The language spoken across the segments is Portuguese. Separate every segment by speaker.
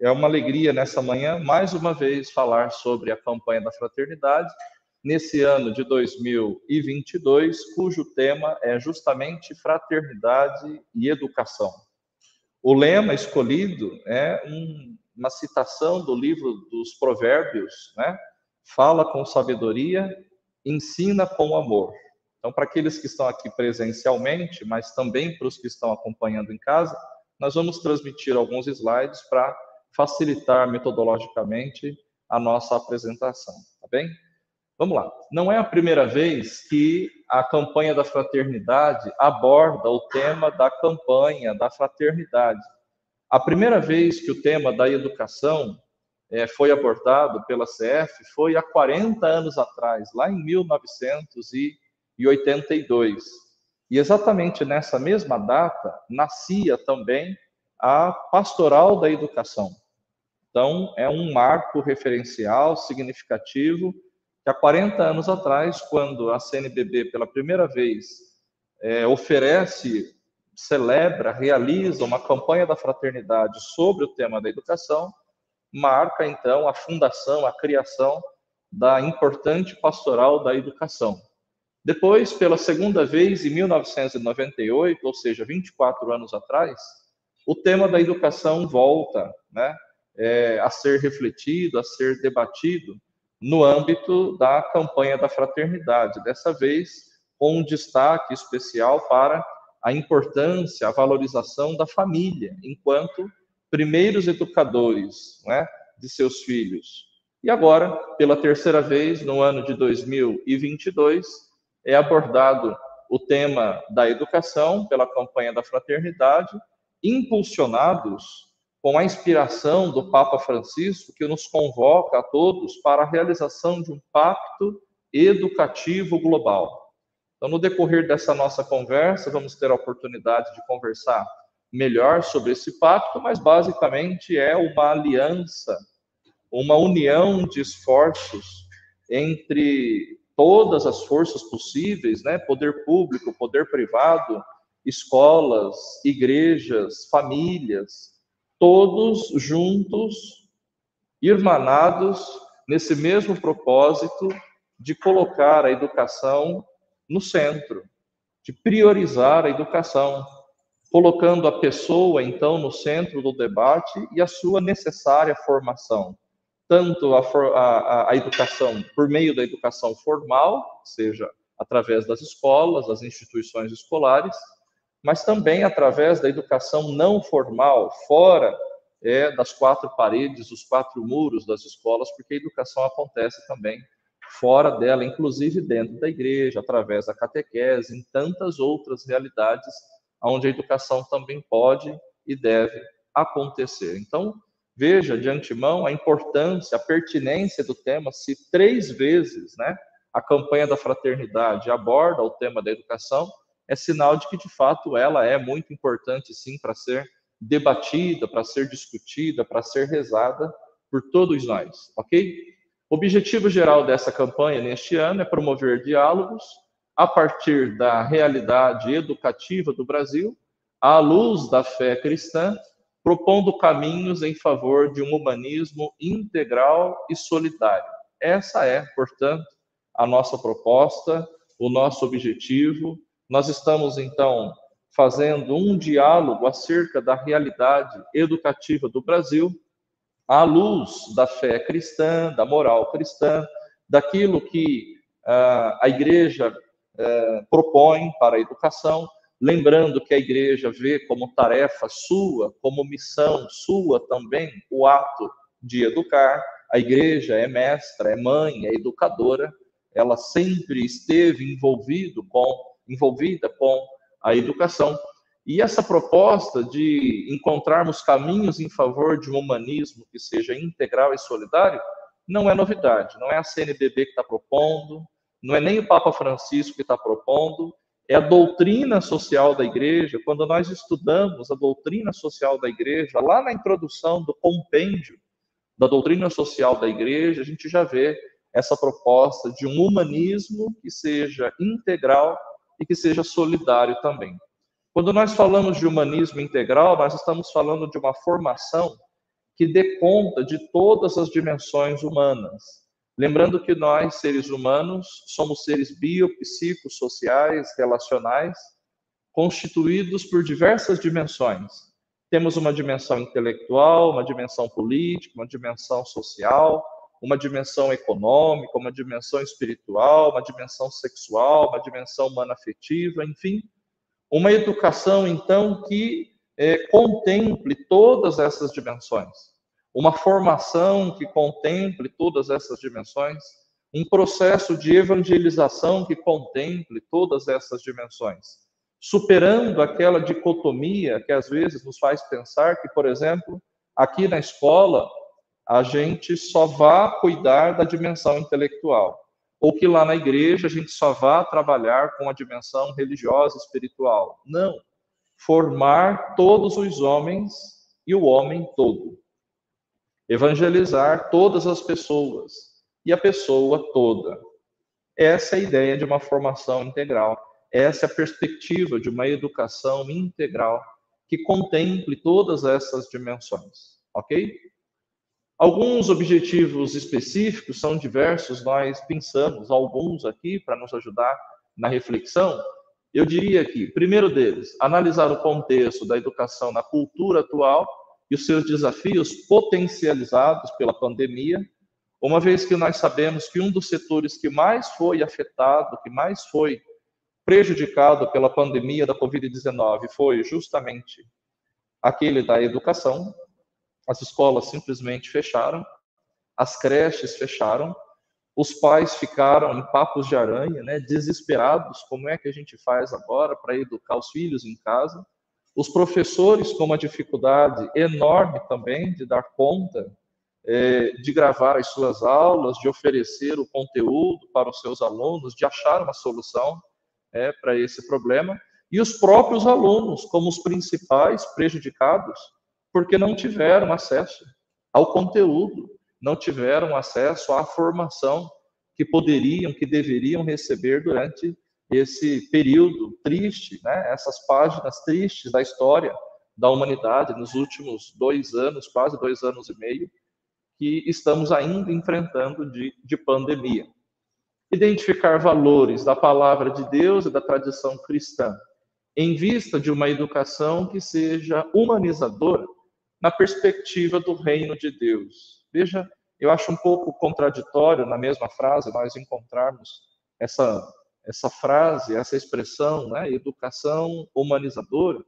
Speaker 1: É uma alegria nessa manhã, mais uma vez, falar sobre a campanha da fraternidade, nesse ano de 2022, cujo tema é justamente fraternidade e educação. O lema escolhido é uma citação do livro dos Provérbios, né? Fala com sabedoria, ensina com amor. Então, para aqueles que estão aqui presencialmente, mas também para os que estão acompanhando em casa, nós vamos transmitir alguns slides para facilitar metodologicamente a nossa apresentação, tá bem? Vamos lá. Não é a primeira vez que a campanha da fraternidade aborda o tema da campanha da fraternidade. A primeira vez que o tema da educação foi abordado pela CF foi há 40 anos atrás, lá em 1982. E exatamente nessa mesma data nascia também a Pastoral da Educação. Então, é um marco referencial significativo que há 40 anos atrás, quando a CNBB pela primeira vez oferece, celebra, realiza uma campanha da fraternidade sobre o tema da educação, marca então a fundação, a criação da importante Pastoral da Educação. Depois, pela segunda vez, em 1998, ou seja, 24 anos atrás, o tema da educação volta, né, a ser refletido, a ser debatido no âmbito da campanha da fraternidade, dessa vez com um destaque especial para a importância, a valorização da família, enquanto primeiros educadores, né, de seus filhos. E agora, pela terceira vez, no ano de 2022, é abordado o tema da educação pela campanha da fraternidade, impulsionados com a inspiração do Papa Francisco, que nos convoca a todos para a realização de um pacto educativo global. Então, no decorrer dessa nossa conversa, vamos ter a oportunidade de conversar melhor sobre esse pacto, mas basicamente é uma aliança, uma união de esforços entre todas as forças possíveis, né? Poder público, poder privado, escolas, igrejas, famílias, todos juntos, irmanados nesse mesmo propósito de colocar a educação no centro, de priorizar a educação, colocando a pessoa, então, no centro do debate e a sua necessária formação. Tanto a educação por meio da educação formal, seja através das escolas, das instituições escolares, mas também através da educação não formal, fora das quatro paredes, dos quatro muros das escolas, porque a educação acontece também fora dela, inclusive dentro da igreja, através da catequese, em tantas outras realidades onde a educação também pode e deve acontecer. Então, veja de antemão a importância, a pertinência do tema, se 3 vezes, né, a campanha da fraternidade aborda o tema da educação, é sinal de que, de fato, ela é muito importante, sim, para ser debatida, para ser discutida, para ser rezada por todos nós, ok? O objetivo geral dessa campanha neste ano é promover diálogos a partir da realidade educativa do Brasil, à luz da fé cristã, propondo caminhos em favor de um humanismo integral e solidário. Essa é, portanto, a nossa proposta, o nosso objetivo. Nós estamos, então, fazendo um diálogo acerca da realidade educativa do Brasil, à luz da fé cristã, da moral cristã, daquilo que a igreja propõe para a educação, lembrando que a igreja vê como tarefa sua, como missão sua também, o ato de educar. A igreja é mestra, é mãe, é educadora, ela sempre esteve envolvida com a educação. E essa proposta de encontrarmos caminhos em favor de um humanismo que seja integral e solidário não é novidade, não é a CNBB que está propondo, não é nem o Papa Francisco que está propondo, é a doutrina social da igreja. Quando nós estudamos a doutrina social da igreja, lá na introdução do compêndio da doutrina social da igreja, a gente já vê essa proposta de um humanismo que seja integral e que seja solidário também. Quando nós falamos de humanismo integral, nós estamos falando de uma formação que dê conta de todas as dimensões humanas. Lembrando que nós, seres humanos, somos seres biopsicossociais, relacionais, constituídos por diversas dimensões. Temos uma dimensão intelectual, uma dimensão política, uma dimensão social, uma dimensão econômica, uma dimensão espiritual, uma dimensão sexual, uma dimensão humana afetiva, enfim. Uma educação, então, que contemple todas essas dimensões. Uma formação que contemple todas essas dimensões. Um processo de evangelização que contemple todas essas dimensões. Superando aquela dicotomia que às vezes nos faz pensar que, por exemplo, aqui na escola, a gente só vá cuidar da dimensão intelectual, ou que lá na igreja a gente só vá trabalhar com a dimensão religiosa, espiritual. Não. Formar todos os homens e o homem todo. Evangelizar todas as pessoas e a pessoa toda. Essa é a ideia de uma formação integral. Essa é a perspectiva de uma educação integral que contemple todas essas dimensões, ok? Alguns objetivos específicos são diversos, nós pensamos alguns aqui para nos ajudar na reflexão. Eu diria que, primeiro deles, analisar o contexto da educação na cultura atual e os seus desafios potencializados pela pandemia, uma vez que nós sabemos que um dos setores que mais foi afetado, que mais foi prejudicado pela pandemia da Covid-19 foi justamente aquele da educação. As escolas simplesmente fecharam, as creches fecharam, os pais ficaram em papos de aranha, né, desesperados, como é que a gente faz agora para educar os filhos em casa? Os professores com uma dificuldade enorme também de dar conta de gravar as suas aulas, de oferecer o conteúdo para os seus alunos, de achar uma solução para esse problema, e os próprios alunos como os principais prejudicados, porque não tiveram acesso ao conteúdo, não tiveram acesso à formação que poderiam, que deveriam receber durante esse período triste, né? Essas páginas tristes da história da humanidade nos últimos 2 anos, quase 2 anos e meio, que estamos ainda enfrentando de pandemia. Identificar valores da palavra de Deus e da tradição cristã, em vista de uma educação que seja humanizadora na perspectiva do reino de Deus. Veja, eu acho um pouco contraditório na mesma frase nós encontrarmos essa frase, essa expressão, né, educação humanizadora,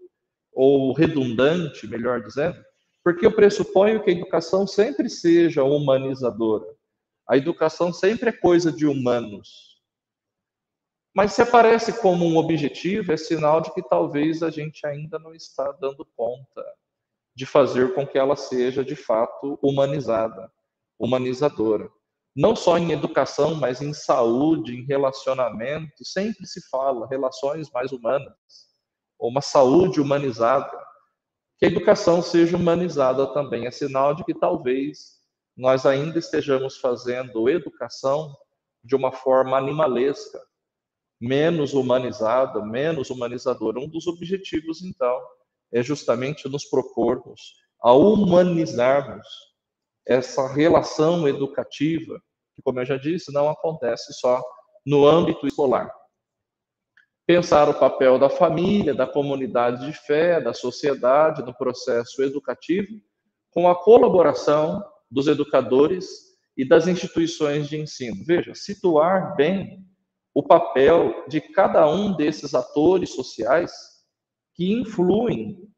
Speaker 1: ou redundante, melhor dizendo, porque eu pressuponho que a educação sempre seja humanizadora. A educação sempre é coisa de humanos. Mas se aparece como um objetivo, é sinal de que talvez a gente ainda não está dando conta de fazer com que ela seja, de fato, humanizada, humanizadora. Não só em educação, mas em saúde, em relacionamento, sempre se fala relações mais humanas, uma saúde humanizada. Que a educação seja humanizada também é sinal de que talvez nós ainda estejamos fazendo educação de uma forma animalesca, menos humanizada, menos humanizadora. Um dos objetivos, então, é justamente nos propormos a humanizarmos essa relação educativa, que, como eu já disse, não acontece só no âmbito escolar. Pensar o papel da família, da comunidade de fé, da sociedade no processo educativo, com a colaboração dos educadores e das instituições de ensino. Veja, situar bem o papel de cada um desses atores sociais que influem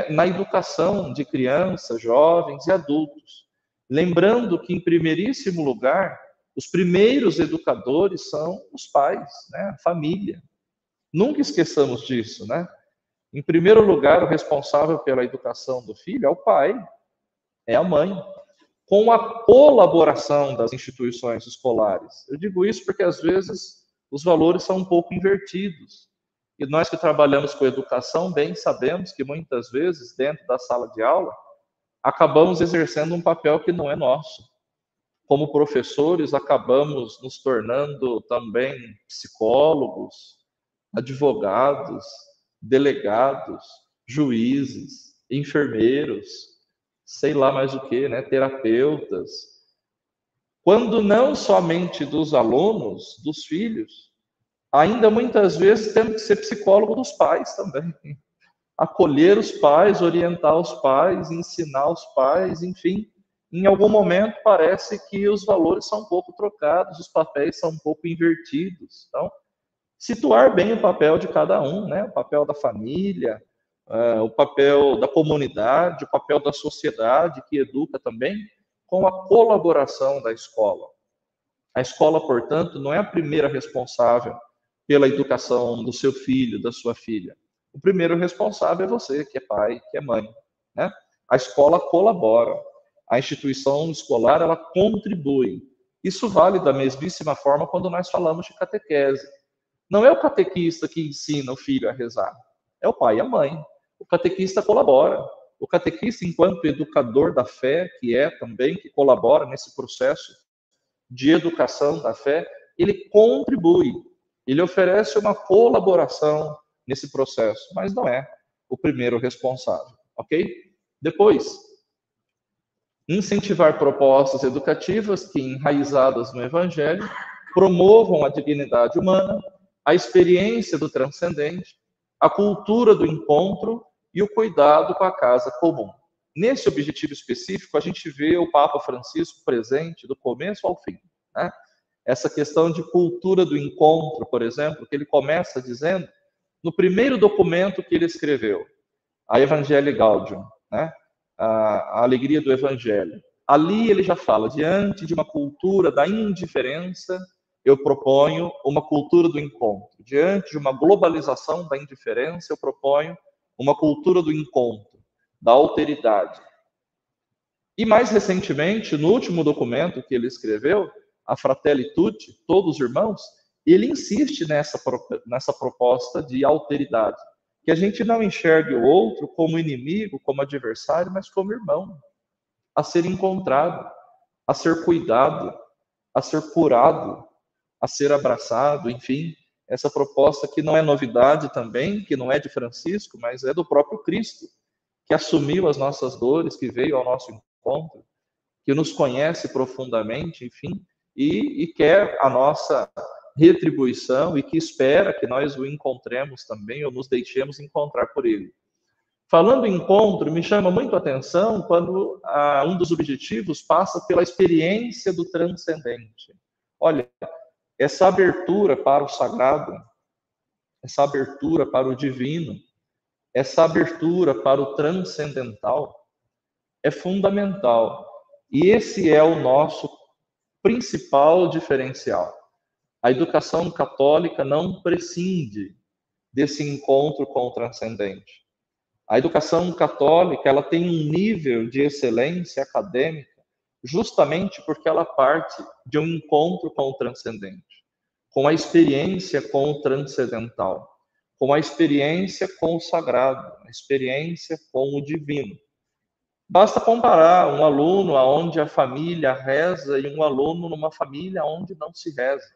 Speaker 1: na educação de crianças, jovens e adultos. Lembrando que, em primeiríssimo lugar, os primeiros educadores são os pais, né? A família. Nunca esqueçamos disso, né? Em primeiro lugar, o responsável pela educação do filho é o pai, é a mãe, com a colaboração das instituições escolares. Eu digo isso porque, às vezes, os valores são um pouco invertidos. E nós que trabalhamos com educação bem sabemos que, muitas vezes, dentro da sala de aula, acabamos exercendo um papel que não é nosso. Como professores, acabamos nos tornando também psicólogos, advogados, delegados, juízes, enfermeiros, sei lá mais o que, né? Terapeutas. Quando não somente dos alunos, dos filhos, ainda muitas vezes temos que ser psicólogo dos pais também. Acolher os pais, orientar os pais, ensinar os pais, enfim. Em algum momento parece que os valores são um pouco trocados, os papéis são um pouco invertidos. Então, situar bem o papel de cada um, né? O papel da família, o papel da comunidade, o papel da sociedade que educa também, com a colaboração da escola. A escola, portanto, não é a primeira responsável pela educação do seu filho, da sua filha. O primeiro responsável é você, que é pai, que é mãe, né? A escola colabora, a instituição escolar ela contribui. Isso vale da mesmíssima forma quando nós falamos de catequese. Não é o catequista que ensina o filho a rezar, é o pai e a mãe. O catequista colabora. O catequista, enquanto educador da fé, que é também, que colabora nesse processo de educação da fé, ele contribui, ele oferece uma colaboração nesse processo, mas não é o primeiro responsável, ok? Depois, incentivar propostas educativas que, enraizadas no Evangelho, promovam a dignidade humana, a experiência do transcendente, a cultura do encontro e o cuidado com a casa comum. Nesse objetivo específico, a gente vê o Papa Francisco presente do começo ao fim, né? Essa questão de cultura do encontro, por exemplo, que ele começa dizendo no primeiro documento que ele escreveu, a Evangelii Gaudium, né? A alegria do Evangelho. Ali ele já fala, diante de uma cultura da indiferença, eu proponho uma cultura do encontro. Diante de uma globalização da indiferença, eu proponho uma cultura do encontro, da alteridade. E mais recentemente, no último documento que ele escreveu, a Fratelli Tutti, todos irmãos, ele insiste nessa proposta de alteridade, que a gente não enxergue o outro como inimigo, como adversário, mas como irmão, a ser encontrado, a ser cuidado, a ser curado, a ser abraçado, enfim, essa proposta que não é novidade também, que não é de Francisco, mas é do próprio Cristo, que assumiu as nossas dores, que veio ao nosso encontro, que nos conhece profundamente, enfim, e quer a nossa retribuição e que espera que nós o encontremos também ou nos deixemos encontrar por ele. Falando em encontro, me chama muito a atenção quando um dos objetivos passa pela experiência do transcendente. Olha, essa abertura para o sagrado, essa abertura para o divino, essa abertura para o transcendental é fundamental. E esse é o nosso principal diferencial. A educação católica não prescinde desse encontro com o transcendente. A educação católica, ela tem um nível de excelência acadêmica justamente porque ela parte de um encontro com o transcendente, com a experiência com o transcendental, com a experiência com o sagrado, a experiência com o divino. Basta comparar um aluno onde a família reza e um aluno numa família onde não se reza.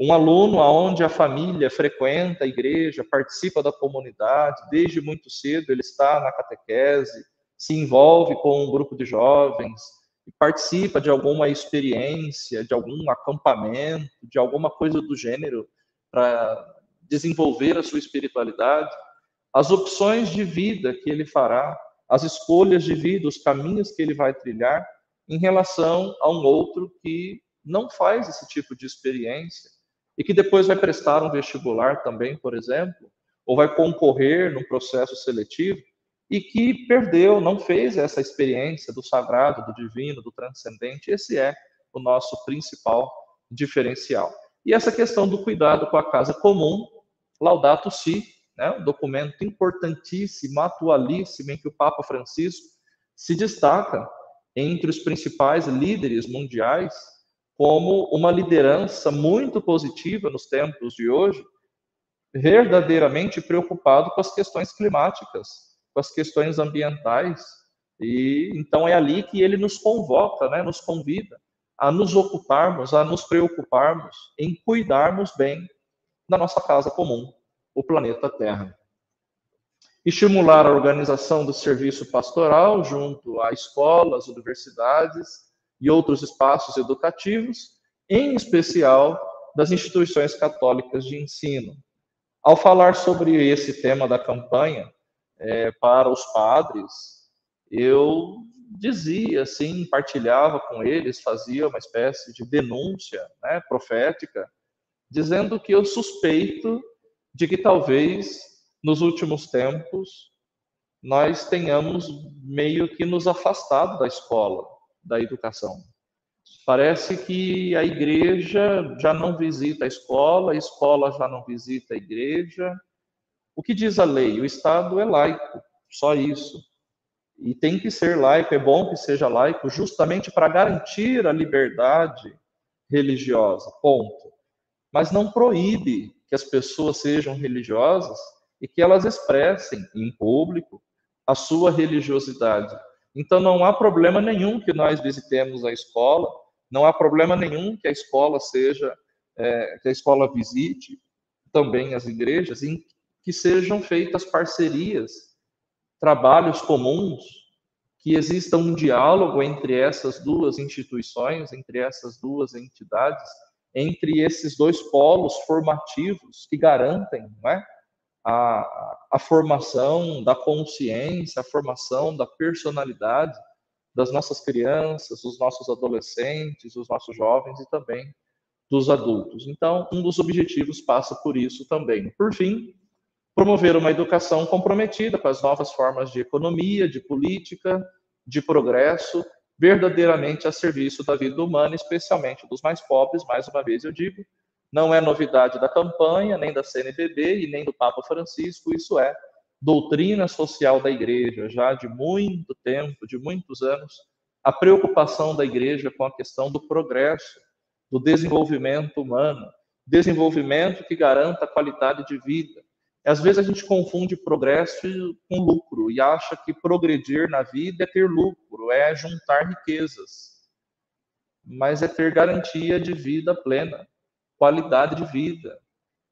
Speaker 1: Um aluno onde a família frequenta a igreja, participa da comunidade, desde muito cedo ele está na catequese, se envolve com um grupo de jovens, participa de alguma experiência, de algum acampamento, de alguma coisa do gênero para desenvolver a sua espiritualidade. As opções de vida que ele fará, as escolhas de vida, os caminhos que ele vai trilhar em relação a um outro que não faz esse tipo de experiência e que depois vai prestar um vestibular também, por exemplo, ou vai concorrer num processo seletivo e que perdeu, não fez essa experiência do sagrado, do divino, do transcendente. Esse é o nosso principal diferencial. E essa questão do cuidado com a casa comum, Laudato Si, né, um documento importantíssimo, atualíssimo, em que o Papa Francisco se destaca entre os principais líderes mundiais como uma liderança muito positiva nos tempos de hoje, verdadeiramente preocupado com as questões climáticas, com as questões ambientais. E então é ali que ele nos convoca, né, nos convida a nos ocuparmos, a nos preocuparmos em cuidarmos bem da nossa casa comum, o planeta Terra. estimular a organização do serviço pastoral junto a escolas, universidades e outros espaços educativos, em especial das instituições católicas de ensino. Ao falar sobre esse tema da campanha para os padres, eu dizia, assim, partilhava com eles, fazia uma espécie de denúncia, né, profética, dizendo que eu suspeito de que talvez nos últimos tempos nós tenhamos meio que nos afastado da escola, da educação. Parece que a igreja já não visita a escola já não visita a igreja. O que diz a lei? O Estado é laico, só isso. E tem que ser laico, é bom que seja laico, justamente para garantir a liberdade religiosa, ponto. Mas não proíbe que as pessoas sejam religiosas e que elas expressem em público a sua religiosidade. Então não há problema nenhum que nós visitemos a escola, não há problema nenhum que a escola que a escola visite também as igrejas, em que sejam feitas parcerias, trabalhos comuns, que exista um diálogo entre essas duas instituições, entre essas duas entidades, entre esses dois polos formativos que garantem, né, a formação da consciência, a formação da personalidade das nossas crianças, dos nossos adolescentes, dos nossos jovens e também dos adultos. Então, um dos objetivos passa por isso também. Por fim, promover uma educação comprometida com as novas formas de economia, de política, de progresso, verdadeiramente a serviço da vida humana, especialmente dos mais pobres, mais uma vez eu digo, não é novidade da campanha, nem da CNBB e nem do Papa Francisco, isso é doutrina social da Igreja, já de muito tempo, de muitos anos, a preocupação da Igreja com a questão do progresso, do desenvolvimento humano, desenvolvimento que garanta a qualidade de vida. Às vezes a gente confunde progresso com lucro e acha que progredir na vida é ter lucro, é juntar riquezas, mas é ter garantia de vida plena, qualidade de vida,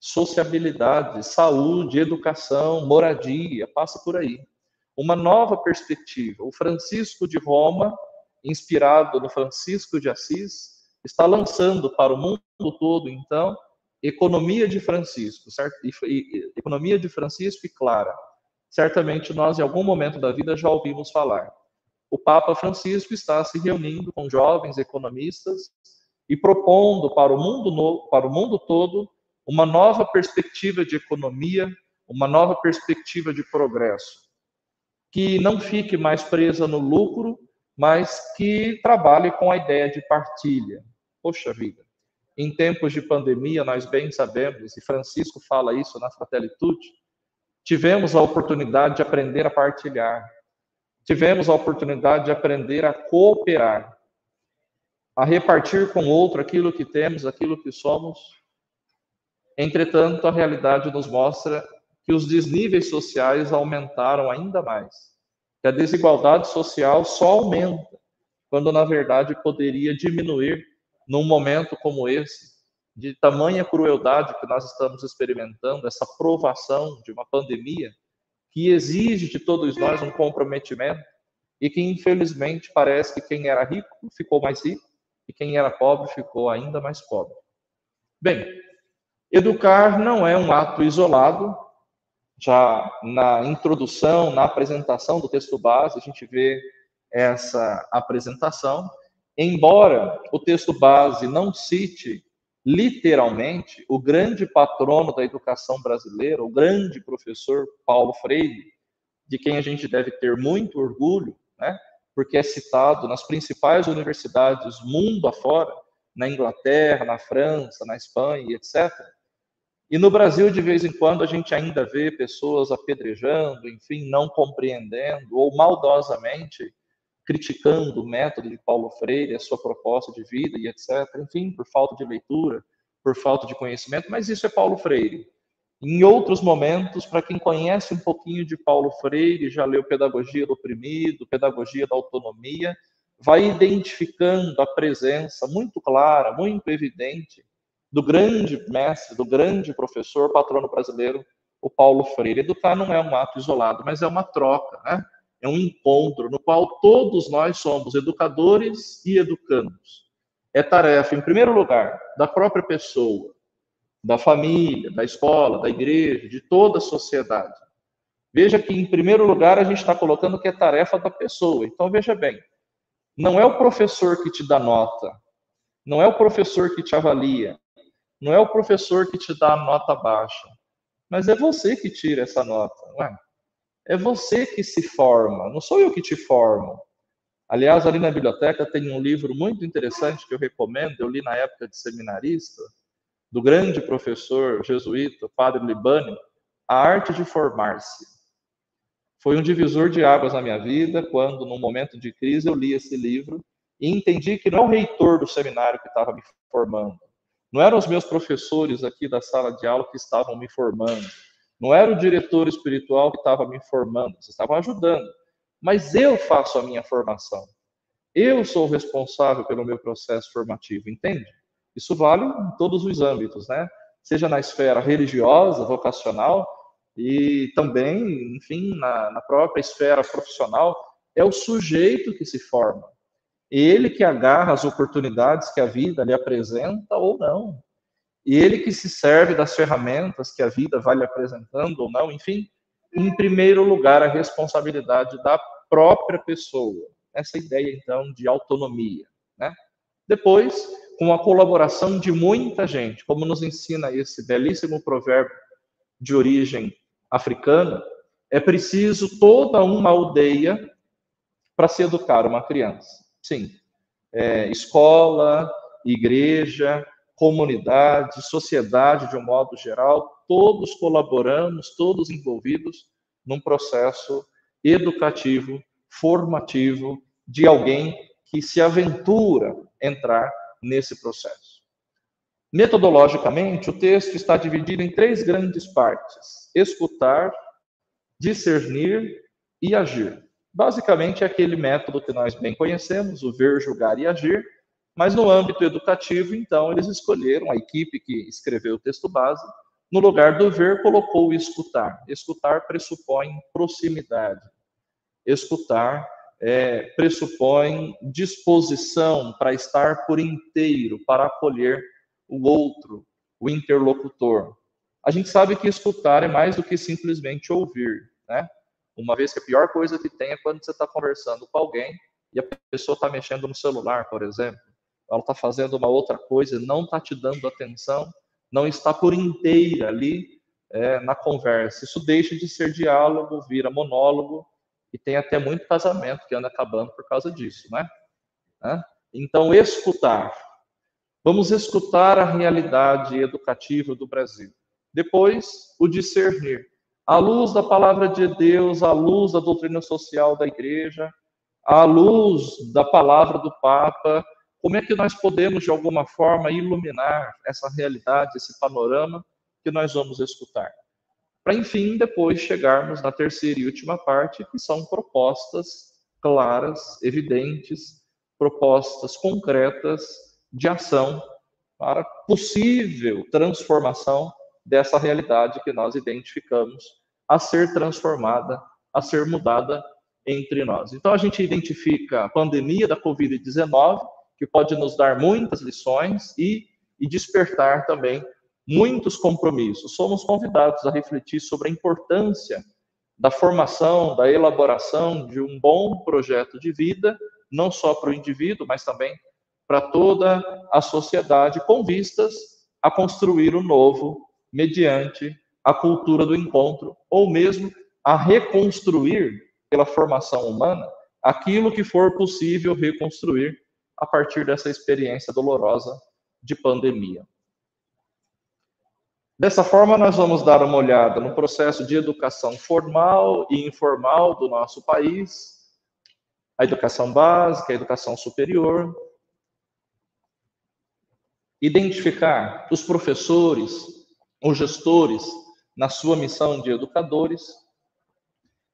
Speaker 1: sociabilidade, saúde, educação, moradia, passa por aí. Uma nova perspectiva. O Francisco de Roma, inspirado no Francisco de Assis, está lançando para o mundo todo, então, Economia de Francisco, certo? Economia de Francisco e Clara. Certamente nós, em algum momento da vida, já ouvimos falar. O Papa Francisco está se reunindo com jovens economistas e propondo para o mundo todo uma nova perspectiva de economia, uma nova perspectiva de progresso, que não fique mais presa no lucro, mas que trabalhe com a ideia de partilha. Poxa vida, em tempos de pandemia, nós bem sabemos, e Francisco fala isso na Fratelli Tutti, tivemos a oportunidade de aprender a partilhar, tivemos a oportunidade de aprender a cooperar, a repartir com o outro aquilo que temos, aquilo que somos. Entretanto, a realidade nos mostra que os desníveis sociais aumentaram ainda mais, que a desigualdade social só aumenta, quando na verdade poderia diminuir num momento como esse, de tamanha crueldade que nós estamos experimentando, essa provação de uma pandemia que exige de todos nós um comprometimento e que infelizmente parece que quem era rico ficou mais rico e quem era pobre ficou ainda mais pobre. Bem, educar não é um ato isolado. Já na introdução, na apresentação do texto base, a gente vê essa apresentação. Embora o texto base não cite literalmente o grande patrono da educação brasileira, o grande professor Paulo Freire, de quem a gente deve ter muito orgulho, né? Porque é citado nas principais universidades mundo afora, na Inglaterra, na França, na Espanha, etc. E no Brasil, de vez em quando, a gente ainda vê pessoas apedrejando, enfim, não compreendendo ou maldosamente criticando o método de Paulo Freire, a sua proposta de vida e etc. Enfim, por falta de leitura, por falta de conhecimento, mas isso é Paulo Freire. Em outros momentos, para quem conhece um pouquinho de Paulo Freire, já leu Pedagogia do Oprimido, Pedagogia da Autonomia, vai identificando a presença muito clara, muito evidente do grande mestre, do grande professor, patrono brasileiro, o Paulo Freire. Educar não é um ato isolado, mas é uma troca, né? É um encontro no qual todos nós somos educadores e educandos. É tarefa, em primeiro lugar, da própria pessoa, da família, da escola, da igreja, de toda a sociedade. Veja que, em primeiro lugar, a gente está colocando que é tarefa da pessoa. Então, veja bem, não é o professor que te dá nota, não é o professor que te avalia, não é o professor que te dá a nota baixa, mas é você que tira essa nota, não é? É você que se forma, não sou eu que te formo. Aliás, ali na biblioteca tem um livro muito interessante que eu recomendo, eu li na época de seminarista, do grande professor jesuíta, Padre Libânio, A Arte de Formar-se. Foi um divisor de águas na minha vida, quando, num momento de crise, eu li esse livro e entendi que não é o reitor do seminário que estava me formando, não eram os meus professores aqui da sala de aula que estavam me formando, não era o diretor espiritual que estava me formando, vocês estavam ajudando, mas eu faço a minha formação. Eu sou o responsável pelo meu processo formativo, entende? Isso vale em todos os âmbitos, né? Seja na esfera religiosa, vocacional, e também, enfim, na própria esfera profissional, é o sujeito que se forma. Ele que agarra as oportunidades que a vida lhe apresenta ou não. E ele que se serve das ferramentas que a vida vai lhe apresentando ou não. Enfim, em primeiro lugar, a responsabilidade da própria pessoa. Essa ideia, então, de autonomia, né? Depois, com a colaboração de muita gente, como nos ensina esse belíssimo provérbio de origem africana, é preciso toda uma aldeia para se educar uma criança. Sim, escola, igreja, comunidade, sociedade de um modo geral, todos colaboramos, todos envolvidos num processo educativo, formativo de alguém que se aventura entrar nesse processo. Metodologicamente, o texto está dividido em 3 grandes partes: escutar, discernir e agir. Basicamente, é aquele método que nós bem conhecemos, o ver, julgar e agir, mas no âmbito educativo, então, eles escolheram, a equipe que escreveu o texto base, no lugar do ver, colocou o escutar. Escutar pressupõe proximidade. Escutar pressupõe disposição para estar por inteiro, para acolher o outro, o interlocutor. A gente sabe que escutar é mais do que simplesmente ouvir, né? Uma vez que a pior coisa que tem é quando você está conversando com alguém e a pessoa está mexendo no celular, por exemplo. Ela está fazendo uma outra coisa, não está te dando atenção, não está por inteira ali na conversa. Isso deixa de ser diálogo, vira monólogo, e tem até muito casamento que anda acabando por causa disso, né? Então, escutar. Vamos escutar a realidade educativa do Brasil. Depois, o discernir. À luz da palavra de Deus, à luz da doutrina social da igreja, à luz da palavra do Papa, como é que nós podemos, de alguma forma, iluminar essa realidade, esse panorama que nós vamos escutar? Para, enfim, depois chegarmos na terceira e última parte, que são propostas claras, evidentes, propostas concretas de ação para possível transformação dessa realidade que nós identificamos a ser transformada, a ser mudada entre nós. Então, a gente identifica a pandemia da Covid-19, que pode nos dar muitas lições e despertar também muitos compromissos. Somos convidados a refletir sobre a importância da formação, da elaboração de um bom projeto de vida, não só para o indivíduo, mas também para toda a sociedade, com vistas a construir o novo mediante a cultura do encontro, ou mesmo a reconstruir, pela formação humana, aquilo que for possível reconstruir a partir dessa experiência dolorosa de pandemia. Dessa forma, nós vamos dar uma olhada no processo de educação formal e informal do nosso país, a educação básica, a educação superior, identificar os professores, os gestores, na sua missão de educadores.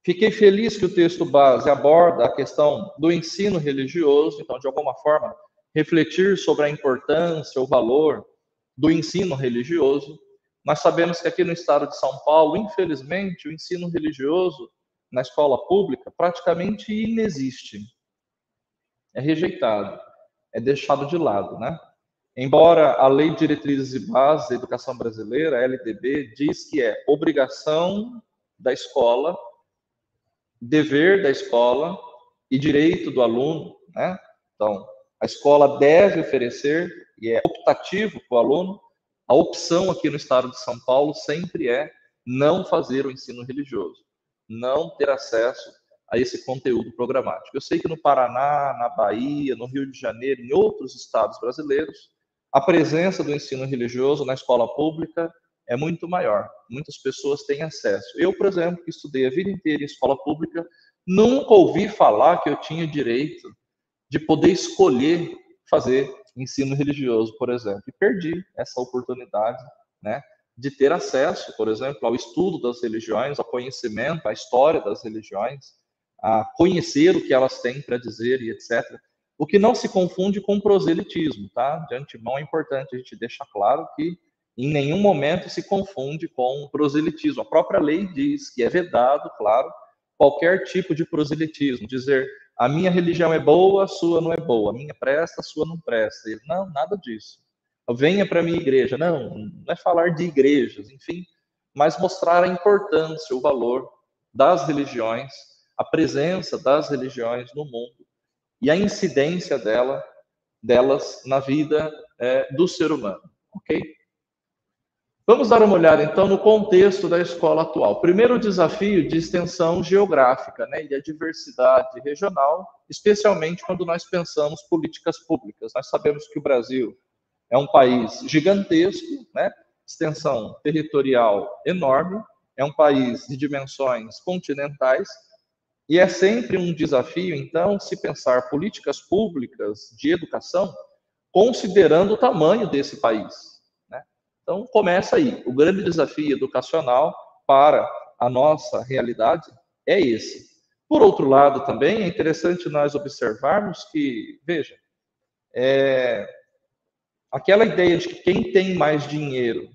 Speaker 1: Fiquei feliz que o texto base aborda a questão do ensino religioso, então, de alguma forma, refletir sobre a importância, o valor do ensino religioso. Nós sabemos que aqui no estado de São Paulo, infelizmente, o ensino religioso na escola pública praticamente inexiste. É rejeitado, é deixado de lado, né? Embora a Lei de Diretrizes e Bases da Educação Brasileira, a LDB, diz que é obrigação da escola, dever da escola e direito do aluno, né? Então, a escola deve oferecer, e é optativo para o aluno, a opção aqui no estado de São Paulo sempre é não fazer o ensino religioso, não ter acesso a esse conteúdo programático. Eu sei que no Paraná, na Bahia, no Rio de Janeiro, em outros estados brasileiros, a presença do ensino religioso na escola pública é muito maior. Muitas pessoas têm acesso. Eu, por exemplo, que estudei a vida inteira em escola pública, nunca ouvi falar que eu tinha direito de poder escolher fazer ensino religioso, por exemplo. E perdi essa oportunidade, né, de ter acesso, por exemplo, ao estudo das religiões, ao conhecimento, à história das religiões, a conhecer o que elas têm para dizer e etc. O que não se confunde com proselitismo, tá? De antemão é importante a gente deixar claro que em nenhum momento se confunde com proselitismo. A própria lei diz que é vedado, claro, qualquer tipo de proselitismo, dizer a minha religião é boa, a sua não é boa, a minha presta, a sua não presta. Ele, não, nada disso. Venha para a minha igreja. Não, não é falar de igrejas, enfim, mas mostrar a importância, o valor das religiões, a presença das religiões no mundo e a incidência delas na vida do ser humano, ok? Vamos dar uma olhada, então, no contexto da escola atual. Primeiro, o desafio de extensão geográfica, né, e a diversidade regional, especialmente quando nós pensamos políticas públicas. Nós sabemos que o Brasil é um país gigantesco, né, extensão territorial enorme, é um país de dimensões continentais, e é sempre um desafio, então, se pensar políticas públicas de educação considerando o tamanho desse país. Então, começa aí. O grande desafio educacional para a nossa realidade é esse. Por outro lado, também é interessante nós observarmos que, veja, aquela ideia de que quem tem mais dinheiro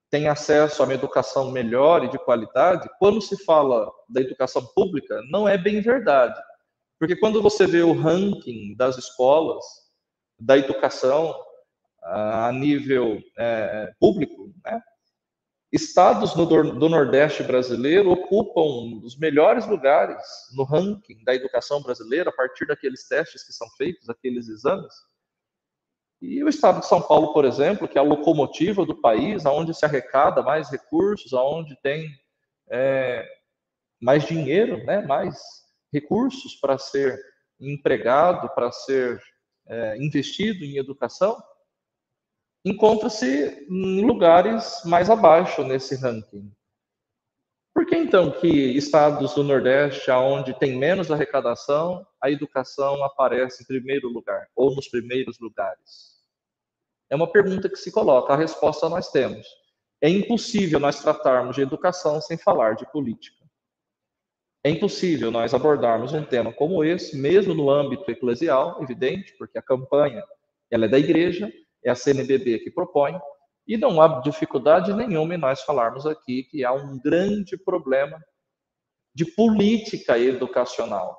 Speaker 1: tem acesso a uma educação melhor e de qualidade, quando se fala da educação pública, não é bem verdade. Porque quando você vê o ranking das escolas, da educação a nível público, né? Estados do Nordeste brasileiro ocupam os melhores lugares no ranking da educação brasileira a partir daqueles testes que são feitos, aqueles exames. E o estado de São Paulo, por exemplo, que é a locomotiva do país, onde se arrecada mais recursos, onde tem mais dinheiro, né, mais recursos para ser empregado, para ser investido em educação, encontra-se em lugares mais abaixo nesse ranking. Por que então que estados do Nordeste, onde tem menos arrecadação, a educação aparece em primeiro lugar, ou nos primeiros lugares? É uma pergunta que se coloca, a resposta nós temos. É impossível nós tratarmos de educação sem falar de política. É impossível nós abordarmos um tema como esse, mesmo no âmbito eclesial, evidente, porque a campanha ela é da igreja, é a CNBB que propõe, e não há dificuldade nenhuma em nós falarmos aqui que há um grande problema de política educacional.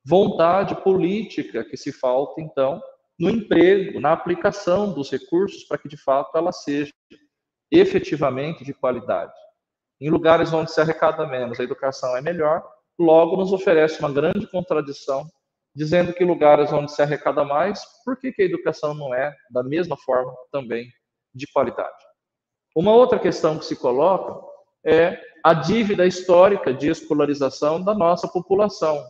Speaker 1: Vontade política que se falta, então, no emprego, na aplicação dos recursos para que, de fato, ela seja efetivamente de qualidade. Em lugares onde se arrecada menos, a educação é melhor, logo nos oferece uma grande contradição, dizendo que lugares onde se arrecada mais, por que a educação não é, da mesma forma, também de qualidade? Uma outra questão que se coloca é a dívida histórica de escolarização da nossa população.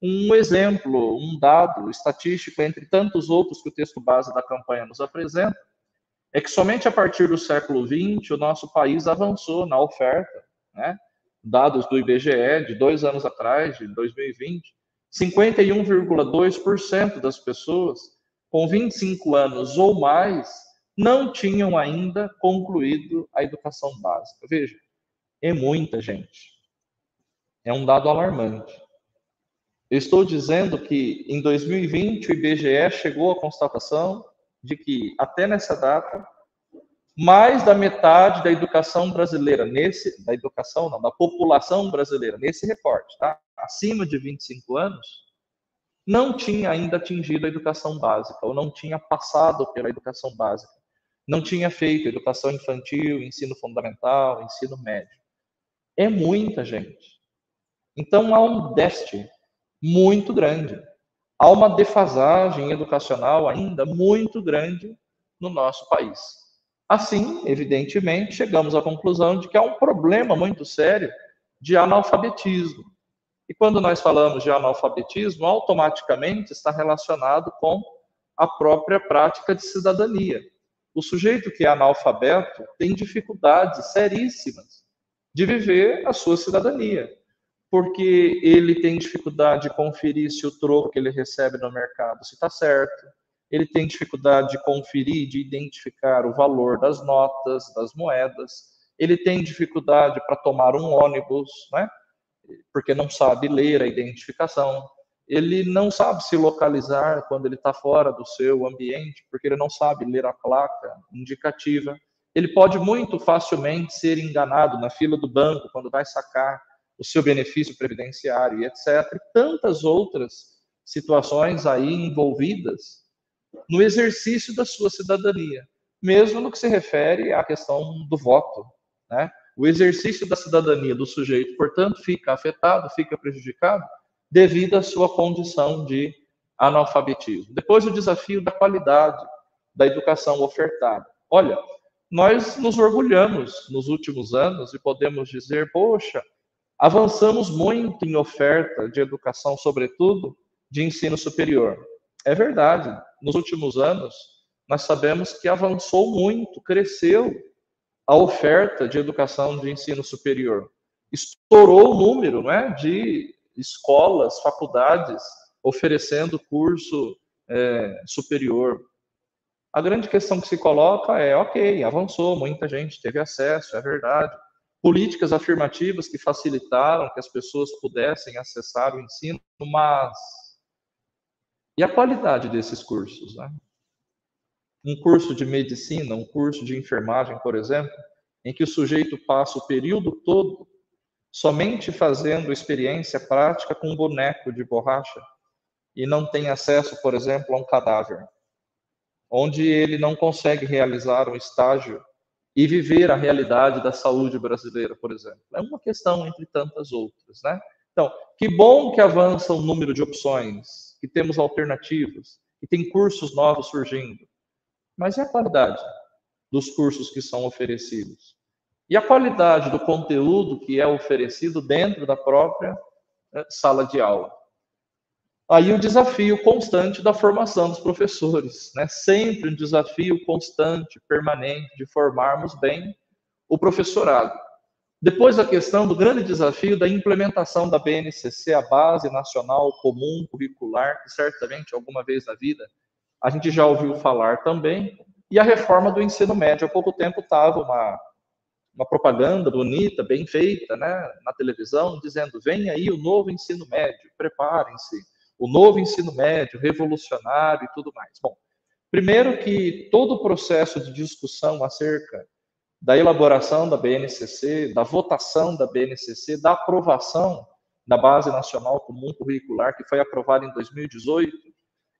Speaker 1: Um exemplo, um dado estatístico, entre tantos outros que o texto base da campanha nos apresenta, é que somente a partir do século XX o nosso país avançou na oferta, né? Dados do IBGE de 2 anos atrás, de 2020, 51,2% das pessoas com 25 anos ou mais não tinham ainda concluído a educação básica. Veja, é muita gente. É um dado alarmante. Eu estou dizendo que em 2020 o IBGE chegou à constatação de que até nessa data Mais da metade da educação brasileira, da educação não, da população brasileira, nesse recorte, tá? Acima de 25 anos, não tinha ainda atingido a educação básica, ou não tinha passado pela educação básica. Não tinha feito educação infantil, ensino fundamental, ensino médio. É muita gente. Então há um déficit muito grande. Há uma defasagem educacional ainda muito grande no nosso país. Assim, evidentemente, chegamos à conclusão de que há um problema muito sério de analfabetismo. E quando nós falamos de analfabetismo, automaticamente está relacionado com a própria prática de cidadania. O sujeito que é analfabeto tem dificuldades seríssimas de viver a sua cidadania, porque ele tem dificuldade de conferir se o troco que ele recebe no mercado se está certo, ele tem dificuldade de conferir, de identificar o valor das notas, das moedas, ele tem dificuldade para tomar um ônibus, né? Porque não sabe ler a identificação, ele não sabe se localizar quando ele está fora do seu ambiente, porque ele não sabe ler a placa indicativa. Ele pode muito facilmente ser enganado na fila do banco quando vai sacar o seu benefício previdenciário e etc. E tantas outras situações aí envolvidas no exercício da sua cidadania, mesmo no que se refere à questão do voto, né? O exercício da cidadania do sujeito, portanto, fica afetado, fica prejudicado devido à sua condição de analfabetismo. Depois, o desafio da qualidade da educação ofertada. Olha, nós nos orgulhamos nos últimos anos e podemos dizer, poxa, avançamos muito em oferta de educação, sobretudo de ensino superior. É verdade, nos últimos anos, nós sabemos que avançou muito, cresceu a oferta de educação de ensino superior. Estourou o número, né, de escolas, faculdades oferecendo curso superior. A grande questão que se coloca é, ok, avançou, muita gente teve acesso, é verdade. Políticas afirmativas que facilitaram que as pessoas pudessem acessar o ensino, mas e a qualidade desses cursos, né? Um curso de medicina, um curso de enfermagem, por exemplo, em que o sujeito passa o período todo somente fazendo experiência prática com um boneco de borracha e não tem acesso, por exemplo, a um cadáver, onde ele não consegue realizar um estágio e viver a realidade da saúde brasileira, por exemplo. É uma questão entre tantas outras, né? Então, que bom que avança o número de opções, que temos alternativas, que tem cursos novos surgindo. Mas e a qualidade dos cursos que são oferecidos? E a qualidade do conteúdo que é oferecido dentro da própria sala de aula? Aí o desafio constante da formação dos professores, né? Sempre um desafio constante, permanente, de formarmos bem o professorado. Depois a questão do grande desafio da implementação da BNCC, a Base Nacional Comum Curricular, que certamente alguma vez na vida a gente já ouviu falar também, e a reforma do ensino médio. Há pouco tempo estava uma propaganda bonita, bem feita, né, na televisão, dizendo, vem aí o novo ensino médio, preparem-se, o novo ensino médio, revolucionário e tudo mais. Bom, primeiro que todo o processo de discussão acerca da elaboração da BNCC, da votação da BNCC, da aprovação da Base Nacional Comum Curricular, que foi aprovada em 2018,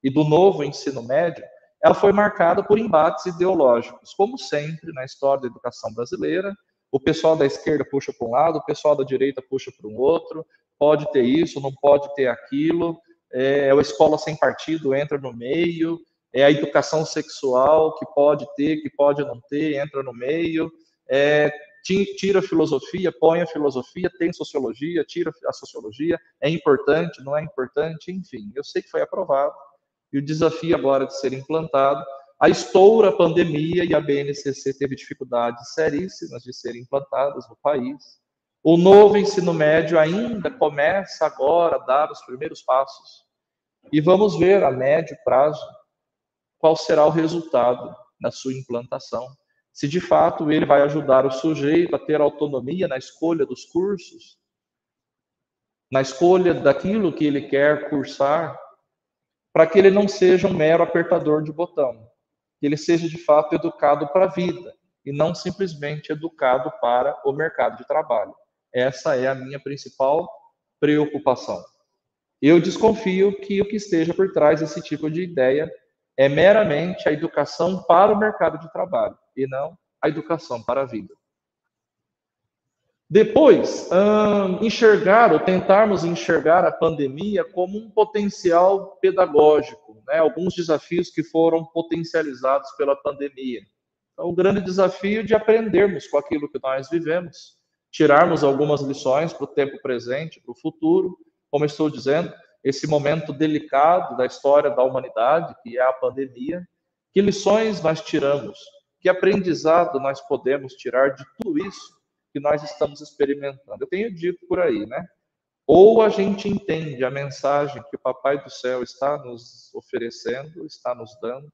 Speaker 1: e do novo ensino médio, ela foi marcada por embates ideológicos, como sempre na história da educação brasileira. O pessoal da esquerda puxa para um lado, o pessoal da direita puxa para um outro, pode ter isso, não pode ter aquilo, a escola sem partido entra no meio, a educação sexual que pode ter, que pode não ter, entra no meio, tira a filosofia, põe a filosofia, tem sociologia, tira a sociologia, é importante, não é importante, enfim, eu sei que foi aprovado, e o desafio agora de ser implantado, a estoura a pandemia e a BNCC teve dificuldades seríssimas de serem implantadas no país. O novo ensino médio ainda começa agora a dar os primeiros passos. E vamos ver a médio prazo qual será o resultado da sua implantação. Se de fato ele vai ajudar o sujeito a ter autonomia na escolha dos cursos, na escolha daquilo que ele quer cursar, para que ele não seja um mero apertador de botão, que ele seja de fato educado para a vida, e não simplesmente educado para o mercado de trabalho. Essa é a minha principal preocupação. Eu desconfio que o que esteja por trás desse tipo de ideia é meramente a educação para o mercado de trabalho e não a educação para a vida. Depois, enxergar ou tentarmos enxergar a pandemia como um potencial pedagógico, né? Alguns desafios que foram potencializados pela pandemia. Então, o grande desafio de aprendermos com aquilo que nós vivemos, tirarmos algumas lições para o tempo presente, para o futuro, como estou dizendo, esse momento delicado da história da humanidade, que é a pandemia. Que lições nós tiramos? Que aprendizado nós podemos tirar de tudo isso que nós estamos experimentando? Eu tenho dito por aí, né? Ou a gente entende a mensagem que o Papai do Céu está nos oferecendo, está nos dando,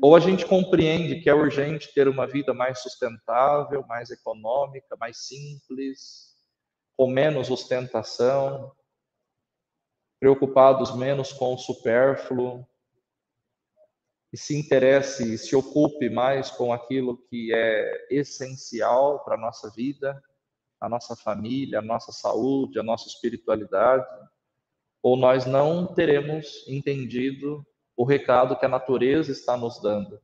Speaker 1: ou a gente compreende que é urgente ter uma vida mais sustentável, mais econômica, mais simples, com menos ostentação, preocupados menos com o supérfluo, e se interesse e se ocupe mais com aquilo que é essencial para a nossa vida, a nossa família, a nossa saúde, a nossa espiritualidade, ou nós não teremos entendido o recado que a natureza está nos dando.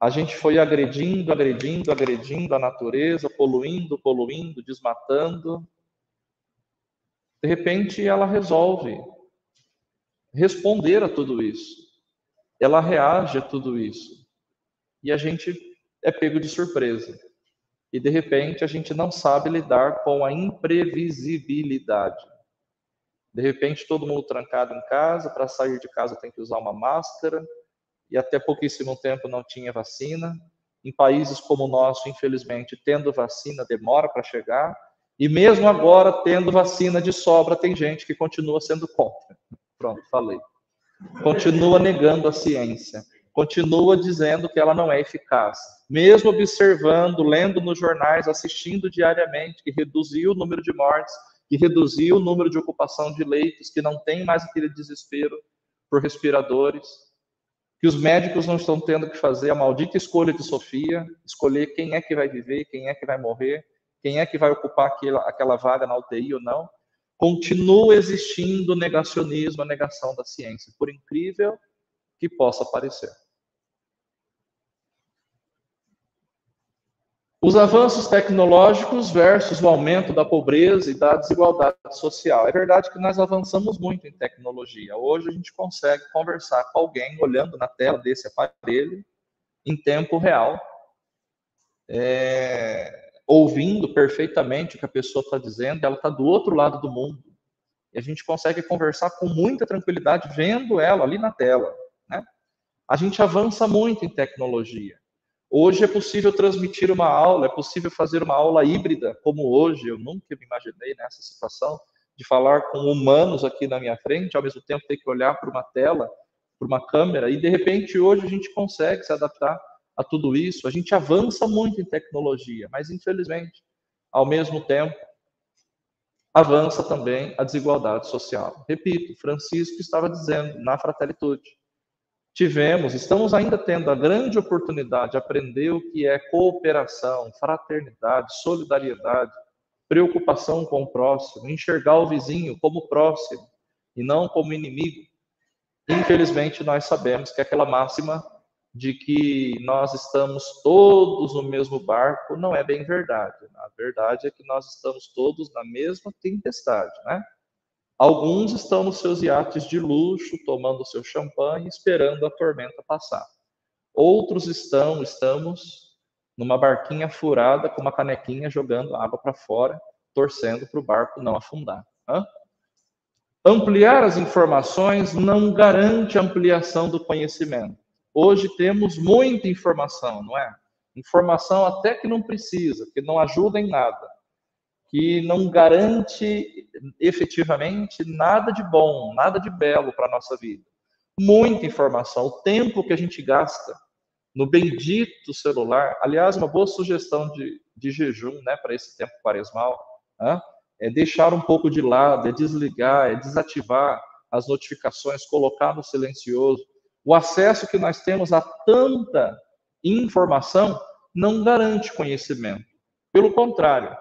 Speaker 1: A gente foi agredindo a natureza, poluindo, desmatando. De repente, ela resolve responder a tudo isso. Ela reage a tudo isso. E a gente é pego de surpresa. E, de repente, a gente não sabe lidar com a imprevisibilidade. De repente, todo mundo trancado em casa, para sair de casa tem que usar uma máscara, e até pouquíssimo tempo não tinha vacina. Em países como o nosso, infelizmente, tendo vacina, demora para chegar. E mesmo agora, tendo vacina de sobra, tem gente que continua sendo contra. Pronto, falei. Continua negando a ciência, continua dizendo que ela não é eficaz, mesmo observando, lendo nos jornais, assistindo diariamente, que reduziu o número de mortes, que reduziu o número de ocupação de leitos, que não tem mais aquele desespero por respiradores, que os médicos não estão tendo que fazer a maldita escolha de Sofia, escolher quem é que vai viver, quem é que vai morrer, quem é que vai ocupar aquela vaga na UTI ou não. Continua existindo o negacionismo, a negação da ciência, por incrível que possa parecer. Os avanços tecnológicos versus o aumento da pobreza e da desigualdade social. É verdade que nós avançamos muito em tecnologia. Hoje a gente consegue conversar com alguém olhando na tela desse aparelho em tempo real, ouvindo perfeitamente o que a pessoa está dizendo, ela está do outro lado do mundo. E a gente consegue conversar com muita tranquilidade vendo ela ali na tela, né? A gente avança muito em tecnologia. Hoje é possível transmitir uma aula, é possível fazer uma aula híbrida, como hoje. Eu nunca me imaginei nessa situação de falar com humanos aqui na minha frente, ao mesmo tempo ter que olhar para uma tela, para uma câmera, e de repente hoje a gente consegue se adaptar a tudo isso. A gente avança muito em tecnologia, mas infelizmente, ao mesmo tempo, avança também a desigualdade social. Repito, Francisco estava dizendo na Fratelitude. Estamos ainda tendo a grande oportunidade de aprender o que é cooperação, fraternidade, solidariedade, preocupação com o próximo, enxergar o vizinho como próximo e não como inimigo. Infelizmente, nós sabemos que aquela máxima de que nós estamos todos no mesmo barco não é bem verdade. A verdade é que nós estamos todos na mesma tempestade, né? Alguns estão nos seus iates de luxo, tomando seu champanhe, esperando a tormenta passar. Outros estamos numa barquinha furada com uma canequinha jogando água para fora, torcendo para o barco não afundar. Ampliar as informações não garante ampliação do conhecimento. Hoje temos muita informação, não é? Informação até que não precisa, que não ajuda em nada, que não garante efetivamente nada de bom, nada de belo para a nossa vida. Muita informação, o tempo que a gente gasta no bendito celular. Aliás, uma boa sugestão de jejum, né, para esse tempo quaresmal, é deixar um pouco de lado, é desligar, é desativar as notificações, colocar no silencioso. O acesso que nós temos a tanta Informação não garante conhecimento. Pelo contrário,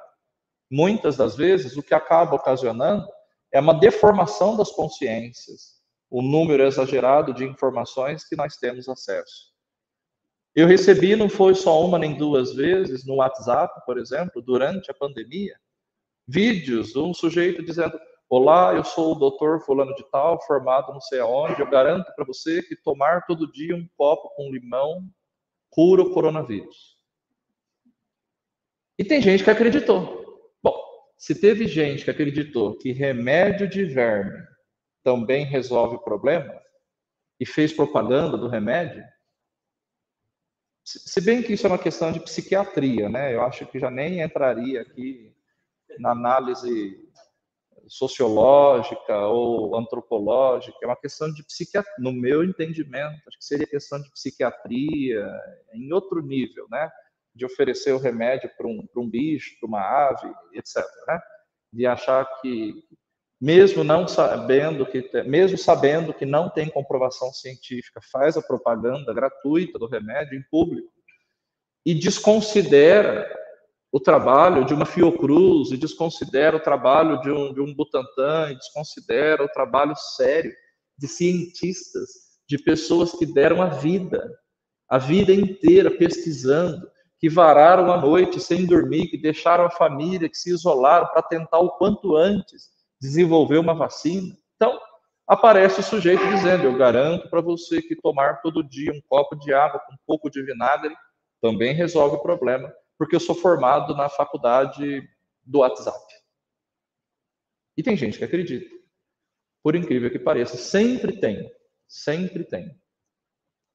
Speaker 1: muitas das vezes o que acaba ocasionando é uma deformação das consciências, o número exagerado de informações que nós temos acesso. Eu recebi, não foi só uma nem duas vezes, no WhatsApp, por exemplo, durante a pandemia, vídeos de um sujeito dizendo: olá, eu sou o doutor fulano de tal, formado não sei aonde, eu garanto para você que tomar todo dia um copo com limão cura o coronavírus. E tem gente que acreditou. Bom, se teve gente que acreditou que remédio de verme também resolve o problema e fez propaganda do remédio, se bem que isso é uma questão de psiquiatria, né? Eu acho que já nem entraria aqui na análise sociológica ou antropológica, é uma questão de psiquiatria, no meu entendimento, acho que seria questão de psiquiatria em outro nível, né? De oferecer o remédio para um bicho, para uma ave, etc. Né? De achar que, mesmo sabendo que não tem comprovação científica, faz a propaganda gratuita do remédio em público e desconsidera o trabalho de uma Fiocruz, e desconsidera o trabalho de um Butantan, e desconsidera o trabalho sério de cientistas, de pessoas que deram a vida inteira pesquisando, que vararam a noite sem dormir, que deixaram a família, que se isolaram para tentar o quanto antes desenvolver uma vacina. Então, aparece o sujeito dizendo: eu garanto para você que tomar todo dia um copo de água com um pouco de vinagre também resolve o problema, porque eu sou formado na faculdade do WhatsApp. E tem gente que acredita. Por incrível que pareça, sempre tem.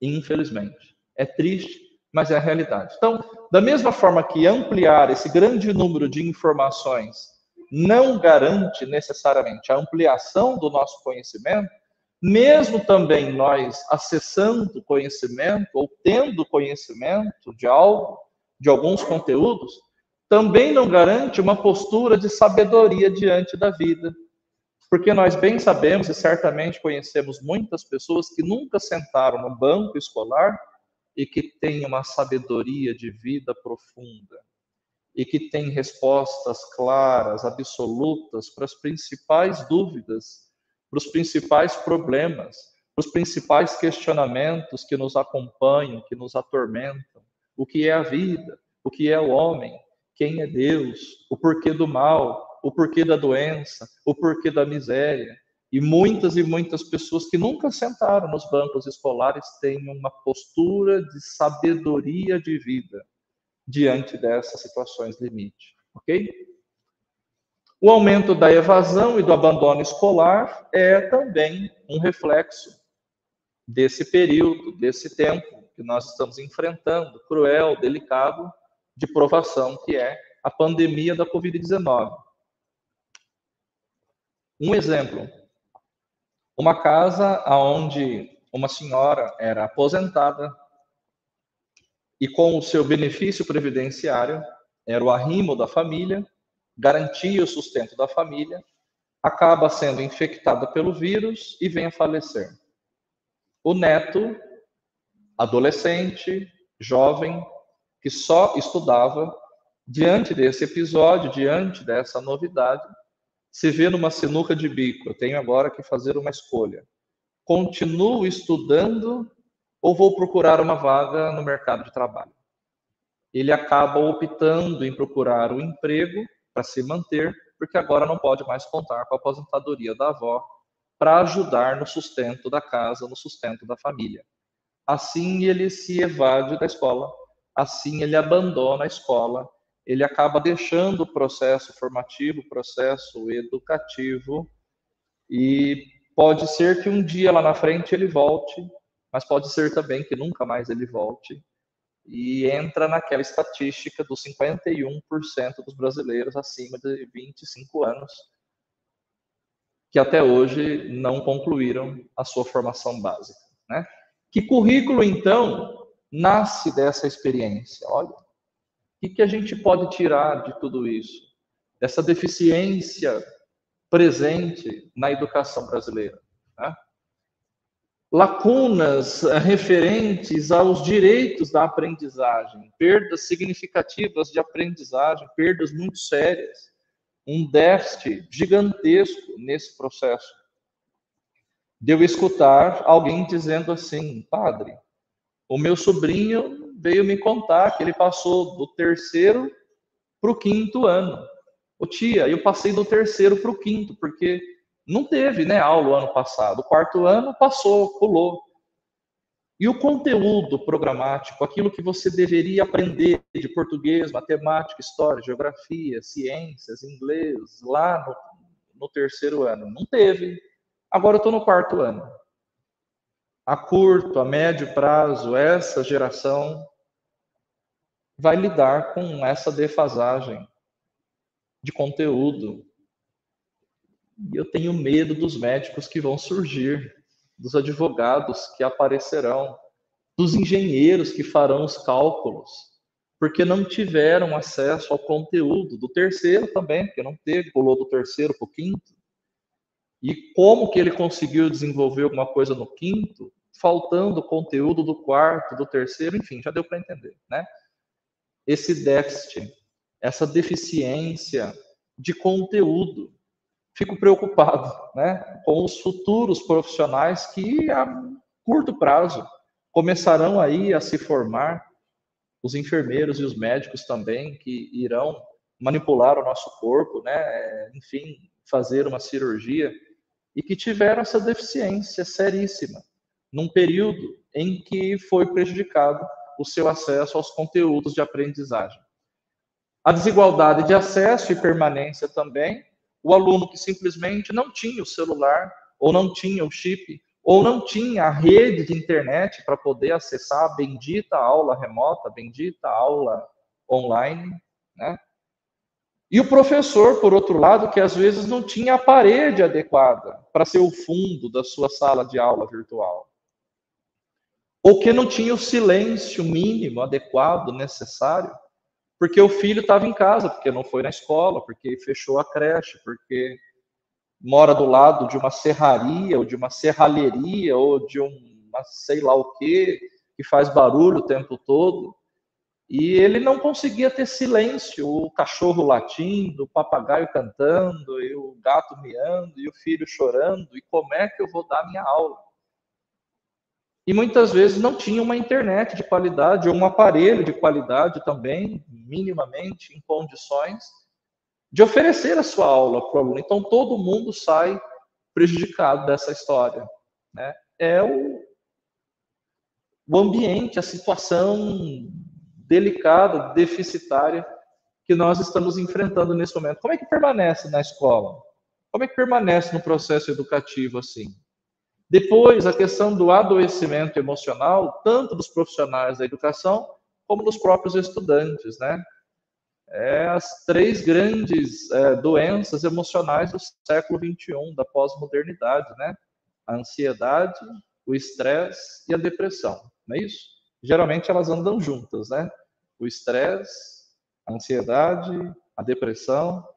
Speaker 1: Infelizmente. É triste, mas é a realidade. Então, da mesma forma que ampliar esse grande número de informações não garante necessariamente a ampliação do nosso conhecimento, mesmo também nós acessando conhecimento ou tendo conhecimento de algo, de alguns conteúdos, também não garante uma postura de sabedoria diante da vida. Porque nós bem sabemos e certamente conhecemos muitas pessoas que nunca sentaram no banco escolar e que têm uma sabedoria de vida profunda e que têm respostas claras, absolutas para as principais dúvidas, para os principais problemas, para os principais questionamentos que nos acompanham, que nos atormentam. O que é a vida? O que é o homem? Quem é Deus? O porquê do mal? O porquê da doença? O porquê da miséria? E muitas pessoas que nunca sentaram nos bancos escolares têm uma postura de sabedoria de vida diante dessas situações limite, ok? O aumento da evasão e do abandono escolar é também um reflexo desse período, desse tempo que nós estamos enfrentando, cruel, delicado, de provação, que é a pandemia da Covid-19. Um exemplo, uma casa onde uma senhora era aposentada e com o seu benefício previdenciário, era o arrimo da família, garantia o sustento da família, acaba sendo infectada pelo vírus e vem a falecer. O neto, adolescente, jovem, que só estudava, diante desse episódio, diante dessa novidade, se vê numa sinuca de bico. Eu tenho agora que fazer uma escolha. Continuo estudando ou vou procurar uma vaga no mercado de trabalho? Ele acaba optando em procurar um emprego para se manter, porque agora não pode mais contar com a aposentadoria da avó para ajudar no sustento da casa, no sustento da família. Assim ele se evade da escola, assim ele abandona a escola, ele acaba deixando o processo formativo, o processo educativo, e pode ser que um dia lá na frente ele volte, mas pode ser também que nunca mais ele volte, e entra naquela estatística dos 51% dos brasileiros acima de 25 anos, que até hoje não concluíram a sua formação básica, né? Que currículo, então, nasce dessa experiência? Olha, o que a gente pode tirar de tudo isso? Dessa deficiência presente na educação brasileira, né? lacunas referentes aos direitos da aprendizagem, perdas significativas de aprendizagem, perdas muito sérias, um déficit gigantesco nesse processo. De eu escutar alguém dizendo assim: padre, o meu sobrinho veio me contar que ele passou do 3º para o 5º ano. Ô tia, eu passei do 3º para o 5º, porque não teve, né, aula o ano passado. O 4º ano passou, pulou. E o conteúdo programático, aquilo que você deveria aprender de português, matemática, história, geografia, ciências, inglês, lá no 3º ano, não teve. Agora eu estou no 4º ano. A curto, a médio prazo, essa geração vai lidar com essa defasagem de conteúdo. E eu tenho medo dos médicos que vão surgir, dos advogados que aparecerão, dos engenheiros que farão os cálculos, porque não tiveram acesso ao conteúdo do 3º também, porque não teve, pulou do 3º para o 5º. E como que ele conseguiu desenvolver alguma coisa no 5º, faltando conteúdo do 4º, do 3º, enfim, já deu para entender, né? Esse déficit, essa deficiência de conteúdo. Fico preocupado, né, com os futuros profissionais que a curto prazo começarão aí a se formar, os enfermeiros e os médicos também, que irão manipular o nosso corpo, né, enfim, fazer uma cirurgia, e que tiveram essa deficiência seríssima, num período em que foi prejudicado o seu acesso aos conteúdos de aprendizagem. A desigualdade de acesso e permanência também, o aluno que simplesmente não tinha o celular, ou não tinha o chip, ou não tinha a rede de internet para poder acessar a bendita aula remota, a bendita aula online, né? E o professor, por outro lado, que às vezes não tinha a parede adequada para ser o fundo da sua sala de aula virtual. Ou que não tinha o silêncio mínimo adequado, necessário, porque o filho estava em casa, porque não foi na escola, porque fechou a creche, porque mora do lado de uma serraria, ou de uma serralheria, ou de uma sei lá o quê, que faz barulho o tempo todo. E ele não conseguia ter silêncio, o cachorro latindo, o papagaio cantando, e o gato miando, e o filho chorando, e como é que eu vou dar minha aula? E muitas vezes não tinha uma internet de qualidade, ou um aparelho de qualidade também, minimamente em condições de oferecer a sua aula para o aluno. Então, todo mundo sai prejudicado dessa história, né? É o ambiente, a situação delicada, deficitária que nós estamos enfrentando nesse momento. Como é que permanece na escola? Como é que permanece no processo educativo assim? Depois, a questão do adoecimento emocional, tanto dos profissionais da educação, como dos próprios estudantes, né? As 3 grandes doenças emocionais do século XXI, da pós-modernidade, né? A ansiedade, o estresse e a depressão, não é isso? Geralmente elas andam juntas, né? O estresse, a ansiedade, a depressão,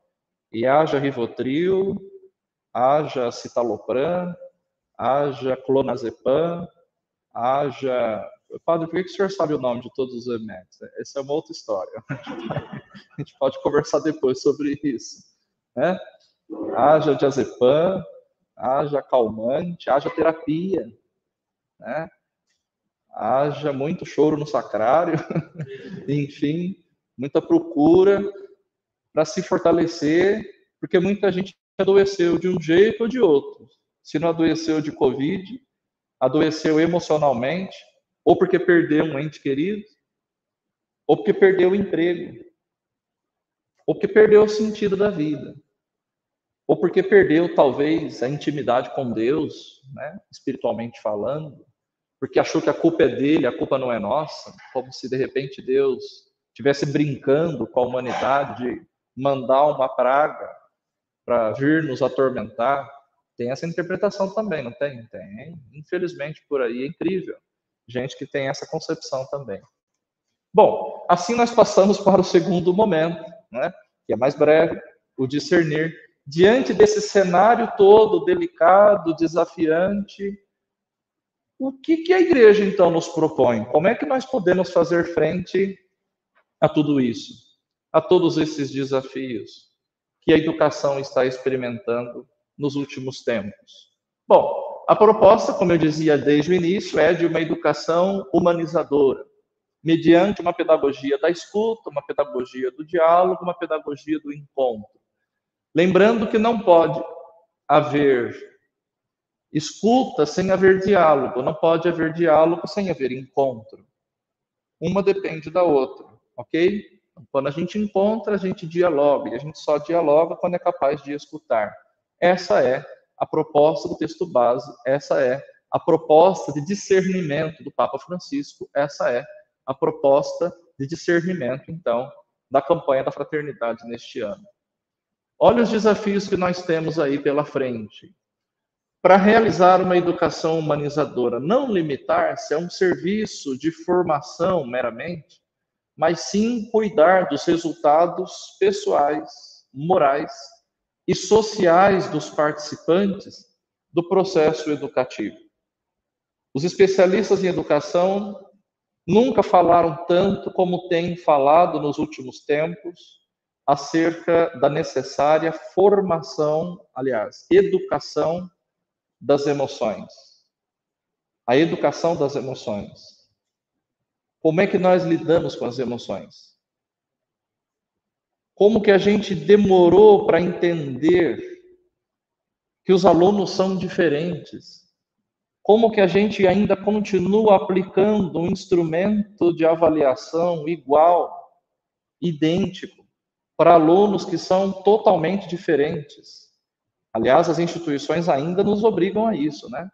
Speaker 1: e haja Rivotril, haja citalopram, haja clonazepam, haja... Padre, por que o senhor sabe o nome de todos os remédios? Essa é uma outra história. A gente pode conversar depois sobre isso, né? Haja diazepam, haja calmante, haja terapia, né? Haja muito choro no sacrário, enfim, muita procura para se fortalecer, porque muita gente adoeceu de um jeito ou de outro. Se não adoeceu de Covid, adoeceu emocionalmente, ou porque perdeu um ente querido, ou porque perdeu o emprego, ou porque perdeu o sentido da vida, ou porque perdeu talvez a intimidade com Deus, né, espiritualmente falando, porque achou que a culpa é dele, a culpa não é nossa, como se de repente Deus estivesse brincando com a humanidade de mandar uma praga para vir nos atormentar. Tem essa interpretação também, não tem? Tem. Infelizmente, por aí é incrível. Gente que tem essa concepção também. Bom, assim nós passamos para o segundo momento, né, que é mais breve, o discernir. Diante desse cenário todo delicado, desafiante, O que a igreja, então, nos propõe? Como é que nós podemos fazer frente a tudo isso, a todos esses desafios que a educação está experimentando nos últimos tempos? Bom, a proposta, como eu dizia desde o início, é de uma educação humanizadora, mediante uma pedagogia da escuta, uma pedagogia do diálogo, uma pedagogia do encontro. Lembrando que não pode haver escuta sem haver diálogo, não pode haver diálogo sem haver encontro. Uma depende da outra, ok? Quando a gente encontra, a gente dialoga, e a gente só dialoga quando é capaz de escutar. Essa é a proposta do texto base, essa é a proposta de discernimento do Papa Francisco, essa é a proposta de discernimento, então, da campanha da fraternidade neste ano. Olha os desafios que nós temos aí pela frente. Para realizar uma educação humanizadora, não limitar-se a um serviço de formação meramente, mas sim cuidar dos resultados pessoais, morais e sociais dos participantes do processo educativo. Os especialistas em educação nunca falaram tanto como têm falado nos últimos tempos acerca da necessária formação, aliás, educação das emoções. A educação das emoções. Como é que nós lidamos com as emoções? Como que a gente demorou para entender que os alunos são diferentes? Como que a gente ainda continua aplicando um instrumento de avaliação igual, idêntico, para alunos que são totalmente diferentes? Aliás, as instituições ainda nos obrigam a isso, né?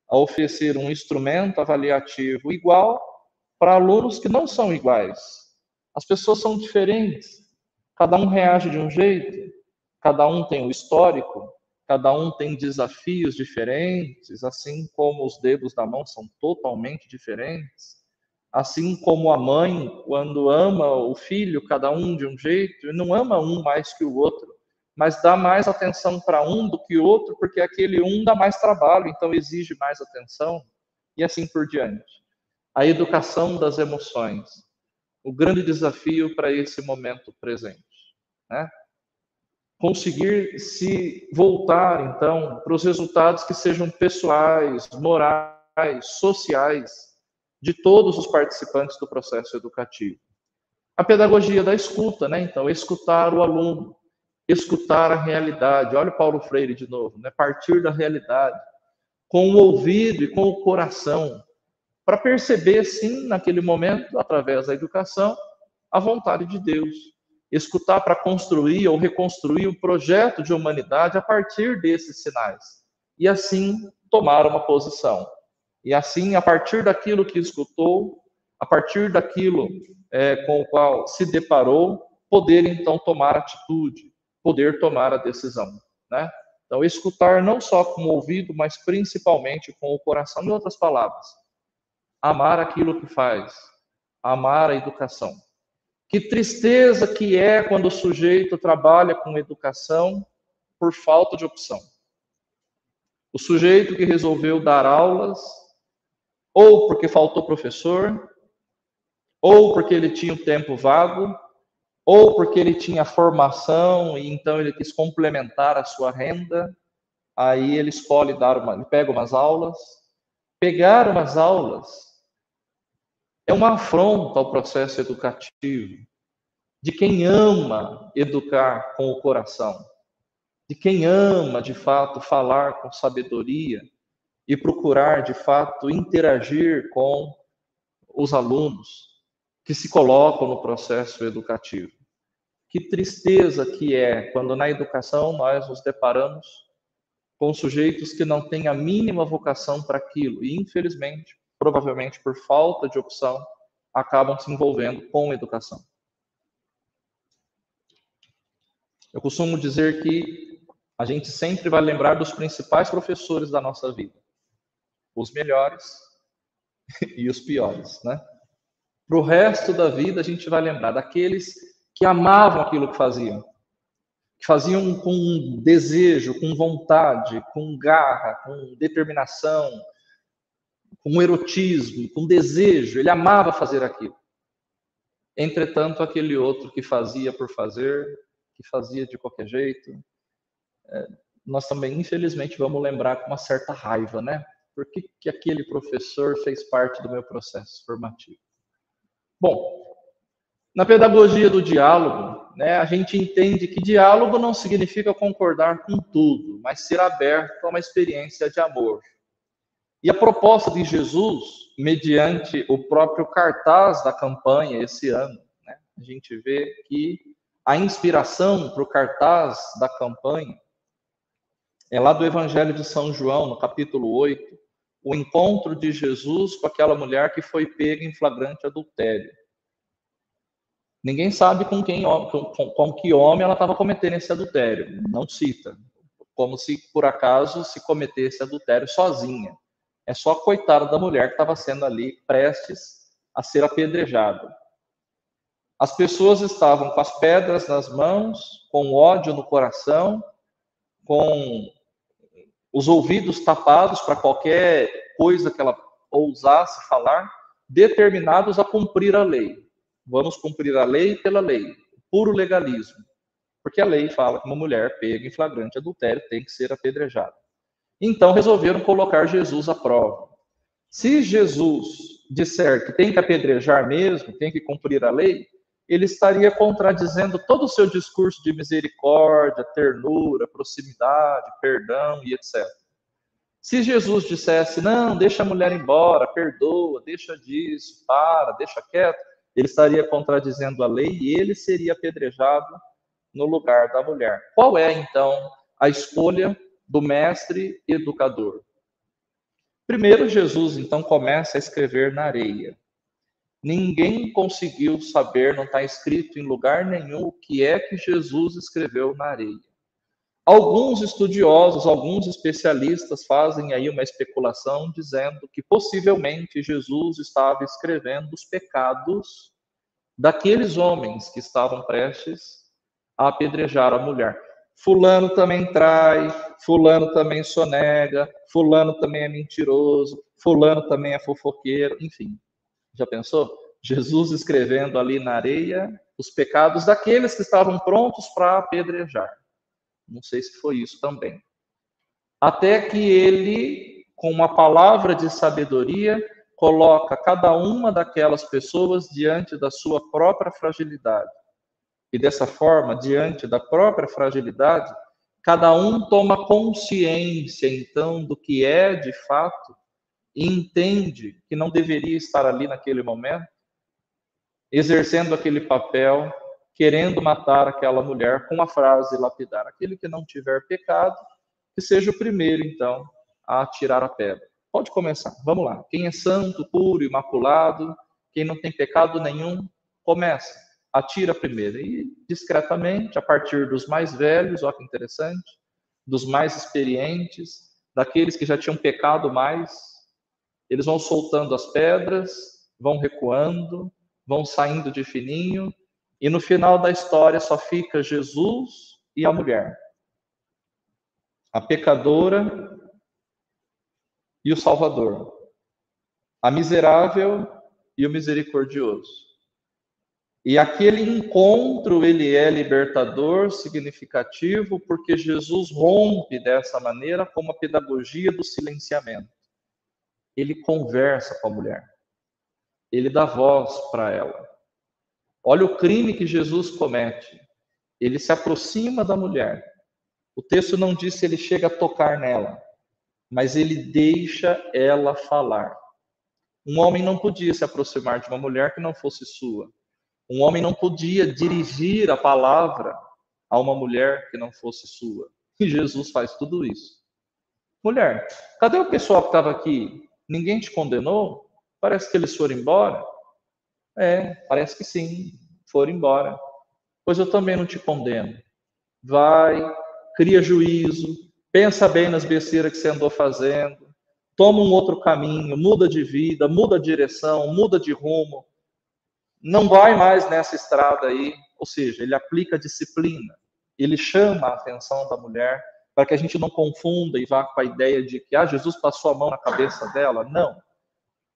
Speaker 1: A oferecer um instrumento avaliativo igual para alunos que não são iguais. As pessoas são diferentes. Cada um reage de um jeito, cada um tem um histórico, cada um tem desafios diferentes, assim como os dedos da mão são totalmente diferentes. Assim como a mãe, quando ama o filho, cada um de um jeito, e não ama um mais que o outro, mas dá mais atenção para um do que o outro, porque aquele um dá mais trabalho, então exige mais atenção, e assim por diante. A educação das emoções, o grande desafio para esse momento presente, né? Conseguir se voltar, então, para os resultados que sejam pessoais, morais, sociais, de todos os participantes do processo educativo. A pedagogia da escuta, né? Então, escutar o aluno, escutar a realidade. Olha o Paulo Freire de novo, né? Partir da realidade, com o ouvido e com o coração, para perceber, sim, naquele momento, através da educação, a vontade de Deus. Escutar para construir ou reconstruir um projeto de humanidade a partir desses sinais. E assim tomar uma posição. E assim, a partir daquilo que escutou, a partir daquilo com o qual se deparou, poder então tomar atitude, poder tomar a decisão, né? Então, escutar não só com o ouvido, mas principalmente com o coração. Em outras palavras, amar aquilo que faz, amar a educação. Que tristeza que é quando o sujeito trabalha com educação por falta de opção. O sujeito que resolveu dar aulas, ou porque faltou professor, ou porque ele tinha um tempo vago, ou porque ele tinha formação e então ele quis complementar a sua renda, aí ele escolhe ele pega umas aulas. Pegar umas aulas é uma afronta ao processo educativo de quem ama educar com o coração, de quem ama, de fato, falar com sabedoria e procurar, de fato, interagir com os alunos que se colocam no processo educativo. Que tristeza que é quando na educação nós nos deparamos com sujeitos que não têm a mínima vocação para aquilo e, infelizmente, provavelmente por falta de opção, acabam se envolvendo com educação. Eu costumo dizer que a gente sempre vai lembrar dos principais professores da nossa vida. Os melhores e os piores, né? Para o resto da vida, a gente vai lembrar daqueles que amavam aquilo que faziam com desejo, com vontade, com garra, com determinação, com erotismo, com desejo, ele amava fazer aquilo. Entretanto, aquele outro que fazia por fazer, que fazia de qualquer jeito, nós também, infelizmente, vamos lembrar com uma certa raiva, né? Por que aquele professor fez parte do meu processo formativo? Bom, na pedagogia do diálogo, né, a gente entende que diálogo não significa concordar com tudo, mas ser aberto a uma experiência de amor. E a proposta de Jesus, mediante o próprio cartaz da campanha esse ano, né, a gente vê que a inspiração para o cartaz da campanha é lá do Evangelho de São João, no capítulo 8, o encontro de Jesus com aquela mulher que foi pega em flagrante adultério. Ninguém sabe com que homem ela estava cometendo esse adultério, não cita, como se por acaso se cometesse adultério sozinha. É só a coitada da mulher que estava sendo ali prestes a ser apedrejada. As pessoas estavam com as pedras nas mãos, com ódio no coração, com os ouvidos tapados para qualquer coisa que ela ousasse falar, determinados a cumprir a lei. Vamos cumprir a lei pela lei, puro legalismo. Porque a lei fala que uma mulher pega em flagrante adultério tem que ser apedrejada. Então resolveram colocar Jesus à prova. Se Jesus disser que tem que apedrejar mesmo, tem que cumprir a lei, ele estaria contradizendo todo o seu discurso de misericórdia, ternura, proximidade, perdão e etc. Se Jesus dissesse, não, deixa a mulher embora, perdoa, deixa disso, deixa quieto, ele estaria contradizendo a lei e ele seria apedrejado no lugar da mulher. Qual é, então, a escolha do mestre educador? Primeiro, Jesus, então, começa a escrever na areia. Ninguém conseguiu saber, não está escrito em lugar nenhum, o que é que Jesus escreveu na areia. Alguns estudiosos, alguns especialistas fazem aí uma especulação dizendo que possivelmente Jesus estava escrevendo os pecados daqueles homens que estavam prestes a apedrejar a mulher. Fulano também trai, fulano também sonega, fulano também é mentiroso, fulano também é fofoqueiro, enfim. Já pensou? Jesus escrevendo ali na areia os pecados daqueles que estavam prontos para apedrejar. Não sei se foi isso também. Até que ele, com uma palavra de sabedoria, coloca cada uma daquelas pessoas diante da sua própria fragilidade. E dessa forma, diante da própria fragilidade, cada um toma consciência, então, do que é de fato e entende que não deveria estar ali naquele momento, exercendo aquele papel, querendo matar aquela mulher com a frase lapidar: aquele que não tiver pecado, que seja o primeiro, então, a atirar a pedra. Pode começar, vamos lá. Quem é santo, puro, imaculado, quem não tem pecado nenhum, começa, atira primeiro. E discretamente, a partir dos mais velhos, olha que interessante, dos mais experientes, daqueles que já tinham pecado mais, eles vão soltando as pedras, vão recuando, vão saindo de fininho, e no final da história só fica Jesus e a mulher, a pecadora e o Salvador, a miserável e o misericordioso. E aquele encontro, ele é libertador, significativo, porque Jesus rompe dessa maneira com uma pedagogia do silenciamento. Ele conversa com a mulher. Ele dá voz para ela. Olha o crime que Jesus comete. Ele se aproxima da mulher. O texto não diz se ele chega a tocar nela, mas ele deixa ela falar. Um homem não podia se aproximar de uma mulher que não fosse sua. Um homem não podia dirigir a palavra a uma mulher que não fosse sua. E Jesus faz tudo isso. Mulher, cadê o pessoal que estava aqui? Ninguém te condenou? Parece que eles foram embora. Parece que sim, foram embora. Pois eu também não te condeno. Vai, cria juízo, pensa bem nas besteiras que você andou fazendo, toma um outro caminho, muda de vida, muda de direção, muda de rumo. Não vai mais nessa estrada aí. Ou seja, ele aplica disciplina. Ele chama a atenção da mulher para que a gente não confunda e vá com a ideia de que Jesus passou a mão na cabeça dela. Não.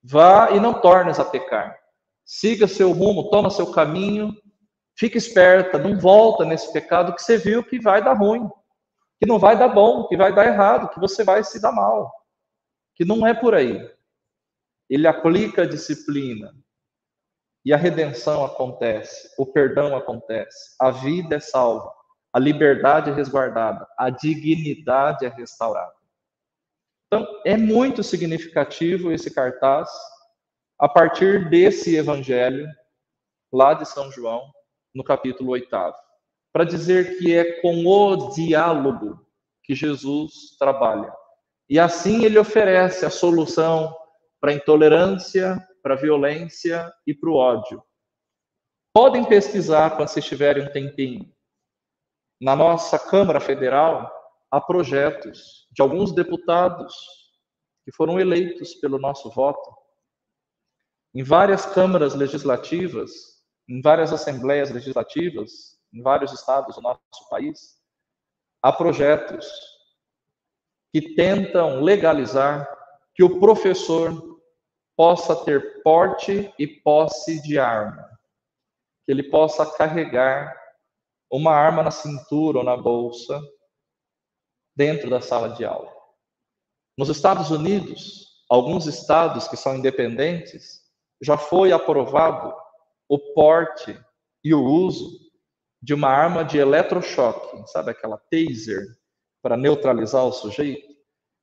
Speaker 1: Vá e não tornes a pecar. Siga seu rumo, toma seu caminho, fique esperta, não volta nesse pecado que você viu que vai dar ruim, que não vai dar bom, que vai dar errado, que você vai se dar mal, que não é por aí. Ele aplica a disciplina e a redenção acontece, o perdão acontece, a vida é salva, a liberdade é resguardada, a dignidade é restaurada. Então, é muito significativo esse cartaz a partir desse evangelho lá de São João, no capítulo 8º, para dizer que é com o diálogo que Jesus trabalha. E assim ele oferece a solução para a intolerância, para a violência e para o ódio. Podem pesquisar quando vocês tiverem um tempinho. Na nossa Câmara Federal, há projetos de alguns deputados que foram eleitos pelo nosso voto. Em várias câmaras legislativas, em várias assembleias legislativas, em vários estados do nosso país, há projetos que tentam legalizar que o professor possa ter porte e posse de arma, que ele possa carregar uma arma na cintura ou na bolsa dentro da sala de aula. Nos Estados Unidos, alguns estados que são independentes, já foi aprovado o porte e o uso de uma arma de eletrochoque, sabe aquela taser, para neutralizar o sujeito?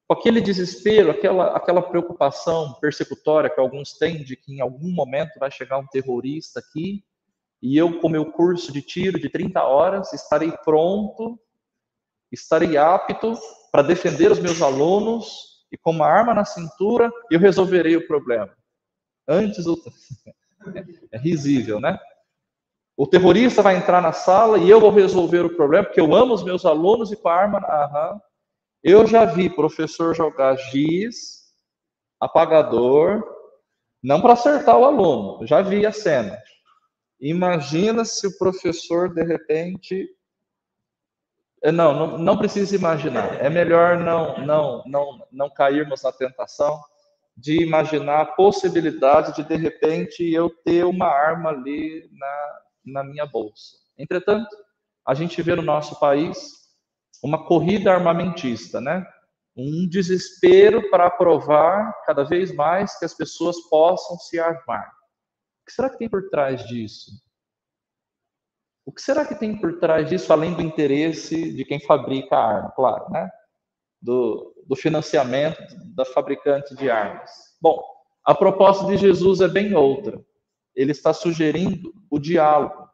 Speaker 1: Com aquele desespero, aquela preocupação persecutória que alguns têm de que em algum momento vai chegar um terrorista aqui e eu, com meu curso de tiro de 30 horas, estarei pronto, estarei apto para defender os meus alunos e com uma arma na cintura eu resolverei o problema. Antes, é risível, né? O terrorista vai entrar na sala e eu vou resolver o problema, porque eu amo os meus alunos e com a arma. Aham. Eu já vi professor jogar giz, apagador, não para acertar o aluno, eu já vi a cena. Imagina se o professor, de repente. Não precisa imaginar. É melhor não cairmos na tentação de imaginar a possibilidade de repente, eu ter uma arma ali na minha bolsa. Entretanto, a gente vê no nosso país uma corrida armamentista, né? Um desespero para aprovar cada vez mais que as pessoas possam se armar. O que será que tem por trás disso? O que será que tem por trás disso, além do interesse de quem fabrica a arma, claro, né? Do financiamento da fabricante de armas. Bom, a proposta de Jesus é bem outra. Ele está sugerindo o diálogo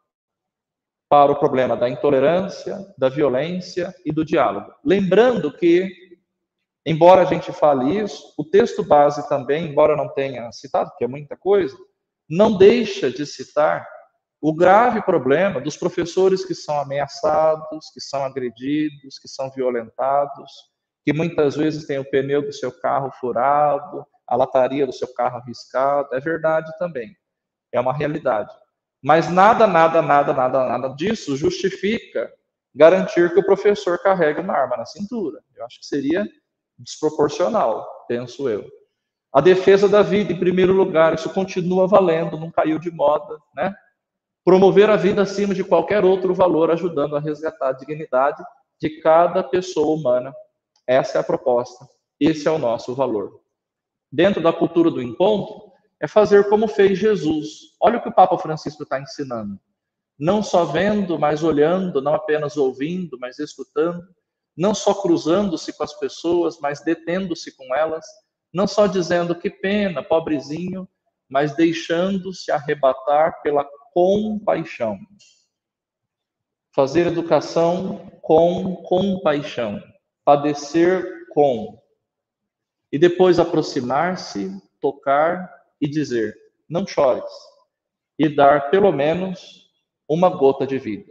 Speaker 1: para o problema da intolerância, da violência e do diálogo. Lembrando que, embora a gente fale isso, o texto base também, embora não tenha citado, que é muita coisa, não deixa de citar o grave problema dos professores que são ameaçados, que são agredidos, que são violentados, que muitas vezes têm o pneu do seu carro furado, a lataria do seu carro riscada. É verdade também, é uma realidade. Mas nada disso justifica garantir que o professor carregue uma arma na cintura. Eu acho que seria desproporcional, penso eu. A defesa da vida, em primeiro lugar, isso continua valendo, não caiu de moda, né? Promover a vida acima de qualquer outro valor, ajudando a resgatar a dignidade de cada pessoa humana. Essa é a proposta, esse é o nosso valor. Dentro da cultura do encontro, é fazer como fez Jesus. Olha o que o Papa Francisco está ensinando. Não só vendo, mas olhando, não apenas ouvindo, mas escutando. Não só cruzando-se com as pessoas, mas detendo-se com elas. Não só dizendo que pena, pobrezinho, mas deixando-se arrebatar pela compaixão. Fazer educação com compaixão. Padecer com. E depois aproximar-se, tocar e dizer: não chores. E dar pelo menos uma gota de vida.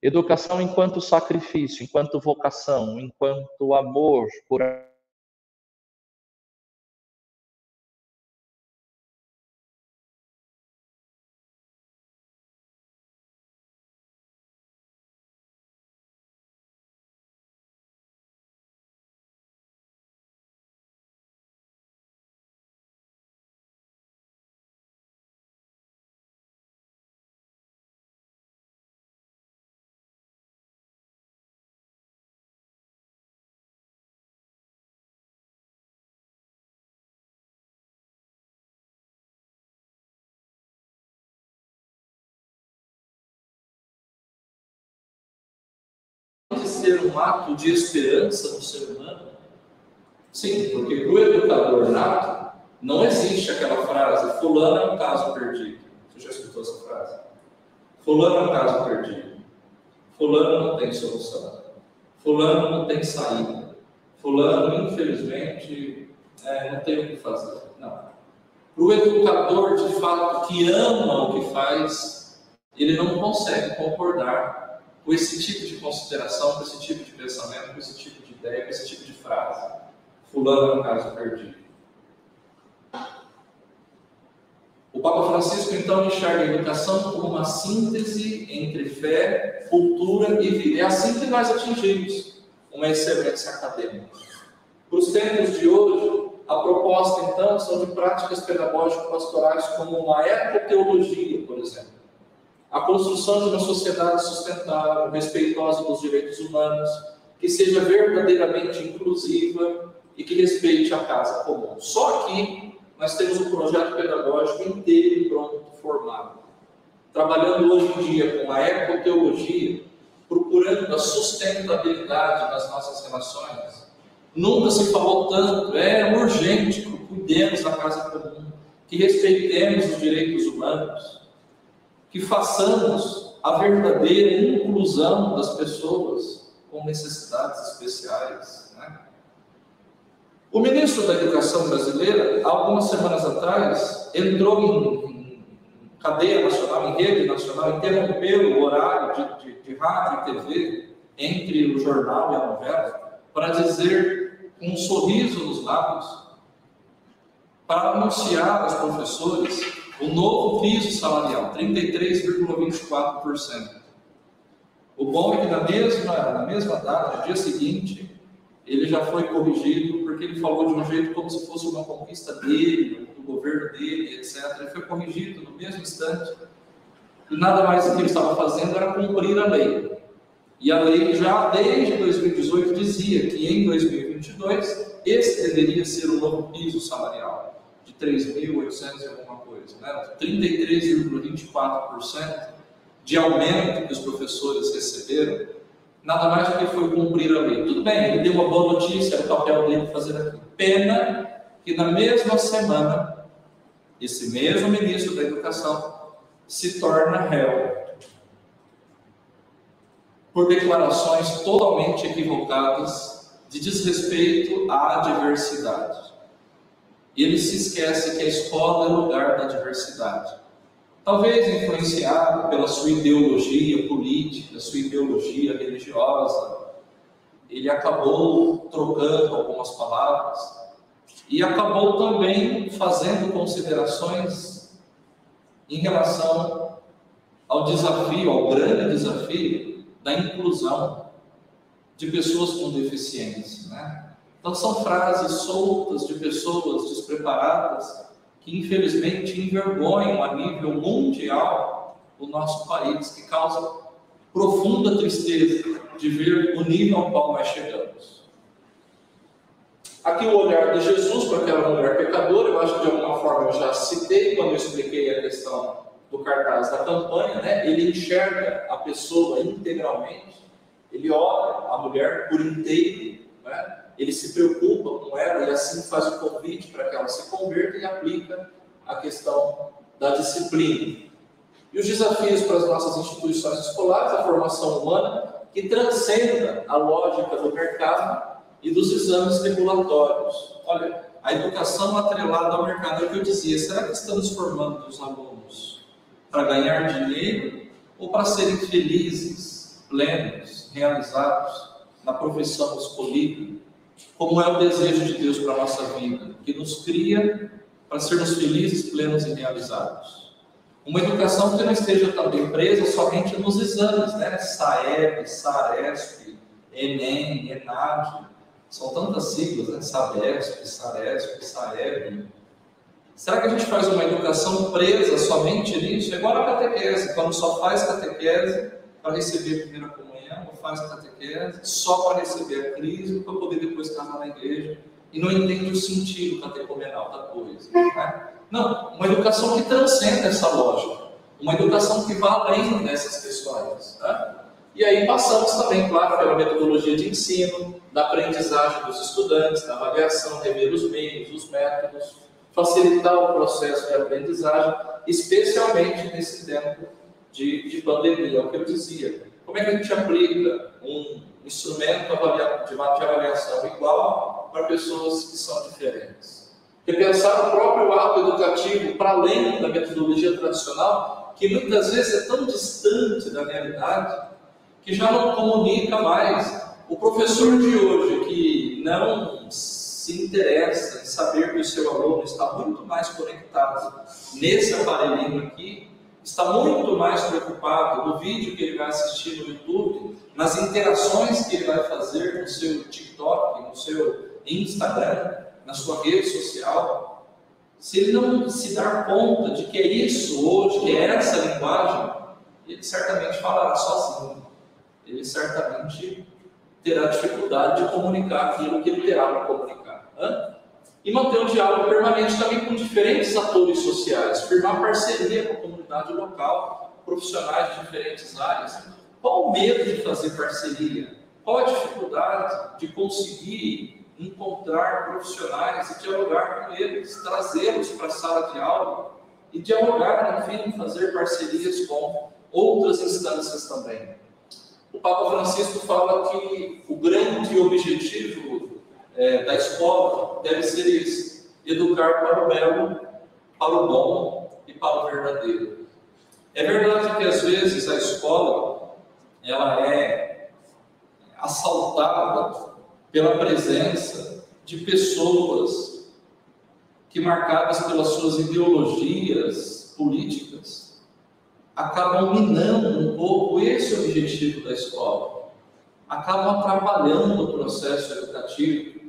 Speaker 1: Educação enquanto sacrifício, enquanto vocação, enquanto amor por ser um ato de esperança no ser humano? Sim, porque para o educador nato, não existe aquela frase, fulano é um caso perdido. Você já escutou essa frase? Fulano é um caso perdido. Fulano não tem solução. Fulano não tem saída. Fulano, infelizmente, não tem o que fazer. Não. Para o educador, de fato, que ama o que faz, ele não consegue concordar com esse tipo de consideração, com esse tipo de pensamento, com esse tipo de ideia, com esse tipo de frase. Fulano é um caso perdido. O Papa Francisco, então, enxerga a educação como uma síntese entre fé, cultura e vida. É assim que nós atingimos uma excelência acadêmica. Para os tempos de hoje, a proposta, então, são de práticas pedagógicas pastorais como uma ecoteologia, por exemplo. A construção de uma sociedade sustentável, respeitosa dos direitos humanos, que seja verdadeiramente inclusiva e que respeite a casa comum. Só que nós temos um projeto pedagógico inteiro e pronto, formado. Trabalhando hoje em dia com a ecoteologia, procurando a sustentabilidade das nossas relações. Nunca se falou tanto, é urgente que cuidemos da casa comum, que respeitemos os direitos humanos, que façamos a verdadeira inclusão das pessoas com necessidades especiais, né? O ministro da Educação brasileira, algumas semanas atrás, entrou em cadeia nacional, em rede nacional, interrompeu o horário de rádio e TV entre o jornal e a novela, para dizer, com um sorriso nos lábios, para anunciar aos professores o novo piso salarial, 33,24%. O bom é que na mesma data, no dia seguinte, ele já foi corrigido, porque ele falou de um jeito como se fosse uma conquista dele, do governo dele, etc. Ele foi corrigido no mesmo instante. E nada mais do que ele estava fazendo era cumprir a lei. E a lei já desde 2018 dizia que em 2022 esse deveria ser o novo piso salarial, de 3.800 e alguma coisa, né? 33,24% de aumento que os professores receberam. Nada mais do que foi cumprir a lei. Tudo bem, ele deu uma boa notícia, era o papel dele fazer aquilo. Pena que na mesma semana, esse mesmo ministro da Educação se torna réu por declarações totalmente equivocadas de desrespeito à diversidade. Ele se esquece que a escola é o lugar da diversidade. Talvez influenciado pela sua ideologia política, sua ideologia religiosa, ele acabou trocando algumas palavras e acabou também fazendo considerações em relação ao desafio, ao grande desafio da inclusão de pessoas com deficiência, né? Então são frases soltas de pessoas despreparadas que infelizmente envergonham a nível mundial o nosso país, que causa profunda tristeza de ver o nível ao qual nós chegamos. Aqui o olhar de Jesus para aquela mulher pecadora, eu acho que de alguma forma eu já citei quando eu expliquei a questão do cartaz da campanha, né? Ele enxerga a pessoa integralmente, ele olha a mulher por inteiro, né? Ele se preocupa com ela e assim faz o convite para que ela se converta e aplica a questão da disciplina. E os desafios para as nossas instituições escolares, a formação humana, que transcenda a lógica do mercado e dos exames regulatórios. Olha, a educação atrelada ao mercado, é o que eu dizia, será que estamos formando os alunos para ganhar dinheiro ou para serem felizes, plenos, realizados na profissão escolhida? Como é o desejo de Deus para a nossa vida, que nos cria para sermos felizes, plenos e realizados. Uma educação que não esteja também presa somente nos exames, né? SAEB, SARESP, ENEM, ENAD, são tantas siglas, né? SABESP, SARESP, SAEB. Será que a gente faz uma educação presa somente nisso? É igual a catequese, quando só faz catequese para receber a primeira comunhão, ou faz a catequese só para receber a crisma, para poder depois casar na igreja, e não entende o sentido catecumenal da coisa, né? Não, uma educação que transcende essa lógica, uma educação que vá além dessas questões, né?
Speaker 2: E aí passamos também, claro, pela metodologia de ensino, da aprendizagem dos estudantes, da avaliação, rever os meios, os métodos, facilitar o processo de aprendizagem, especialmente nesse tempo de pandemia, é o que eu dizia. Como é que a gente aplica um instrumento de avaliação igual para pessoas que são diferentes? Repensar o próprio ato educativo para além da metodologia tradicional, que muitas vezes é tão distante da realidade, que já não comunica mais. O professor de hoje que não se interessa em saber que o seu aluno está muito mais conectado nesse aparelhinho aqui, está muito mais preocupado no vídeo que ele vai assistir no YouTube, nas interações que ele vai fazer no seu TikTok, no seu Instagram, na sua rede social. Se ele não se dar conta de que é isso hoje, que é essa linguagem, ele certamente falará sozinho. Ele certamente terá dificuldade de comunicar aquilo que ele terá para comunicar. E manter um diálogo permanente também com diferentes atores sociais, firmar parceria com a comunidade local, profissionais de diferentes áreas. Qual o medo de fazer parceria? Qual a dificuldade de conseguir encontrar profissionais e dialogar com eles, trazê-los para a sala de aula e dialogar, enfim, fazer parcerias com outras instâncias também. O Papa Francisco fala que o grande objetivo da escola deve ser esse: educar para o belo, para o bom e para o verdadeiro. É verdade que às vezes a escola ela é assaltada pela presença de pessoas que, marcadas pelas suas ideologias políticas, acabam minando um pouco esse objetivo da escola, acabam atrapalhando o processo educativo,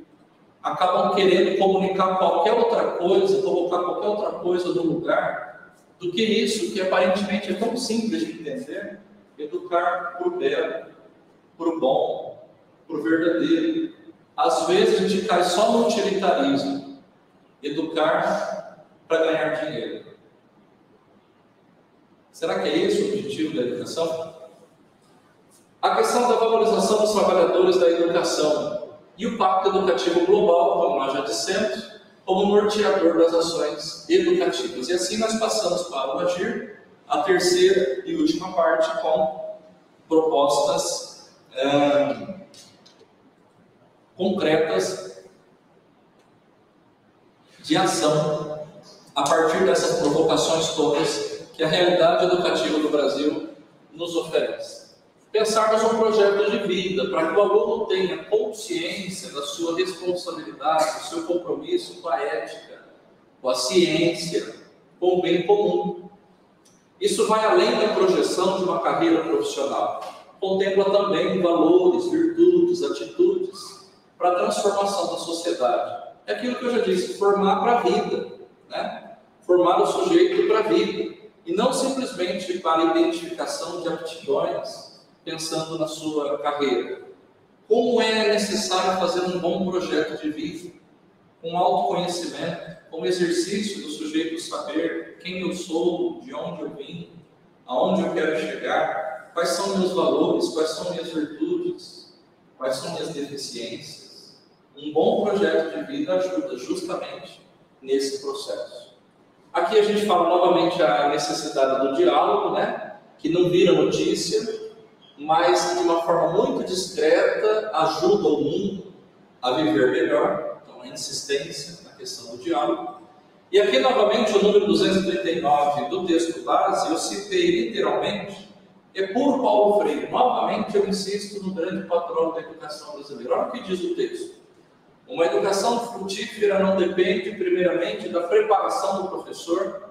Speaker 2: acabam querendo comunicar qualquer outra coisa, colocar qualquer outra coisa no lugar do que isso, que aparentemente é tão simples de entender: educar para o belo, para o bom, para o verdadeiro. Às vezes a gente cai só no utilitarismo, educar para ganhar dinheiro. Será que é esse o objetivo da educação? A questão da valorização dos trabalhadores da educação e o Pacto Educativo Global, como nós já dissemos, como norteador das ações educativas. E assim nós passamos para o Agir, a terceira e última parte, com propostas concretas de ação a partir dessas provocações todas que a realidade educativa do Brasil nos oferece. Pensarmos um projeto de vida para que o aluno tenha consciência da sua responsabilidade, do seu compromisso com a ética, com a ciência, com o bem comum. Isso vai além da projeção de uma carreira profissional. Contempla também valores, virtudes, atitudes para a transformação da sociedade. É aquilo que eu já disse: formar para a vida, né? Formar o sujeito para a vida, e não simplesmente para a identificação de aptidões, pensando na sua carreira. Como é necessário fazer um bom projeto de vida, com autoconhecimento, com exercício do sujeito saber quem eu sou, de onde eu vim, aonde eu quero chegar, quais são meus valores, quais são minhas virtudes, quais são minhas deficiências. Um bom projeto de vida ajuda justamente nesse processo. Aqui a gente fala novamente a necessidade do diálogo, né? Que não vira notícia, mas de uma forma muito discreta ajuda o mundo a viver melhor. Então, a insistência na questão do diálogo. E aqui novamente o número 239 do texto base, eu citei literalmente, é por Paulo Freire. Novamente eu insisto no grande patrono da educação brasileira. Olha o que diz o texto: uma educação frutífera não depende primeiramente da preparação do professor,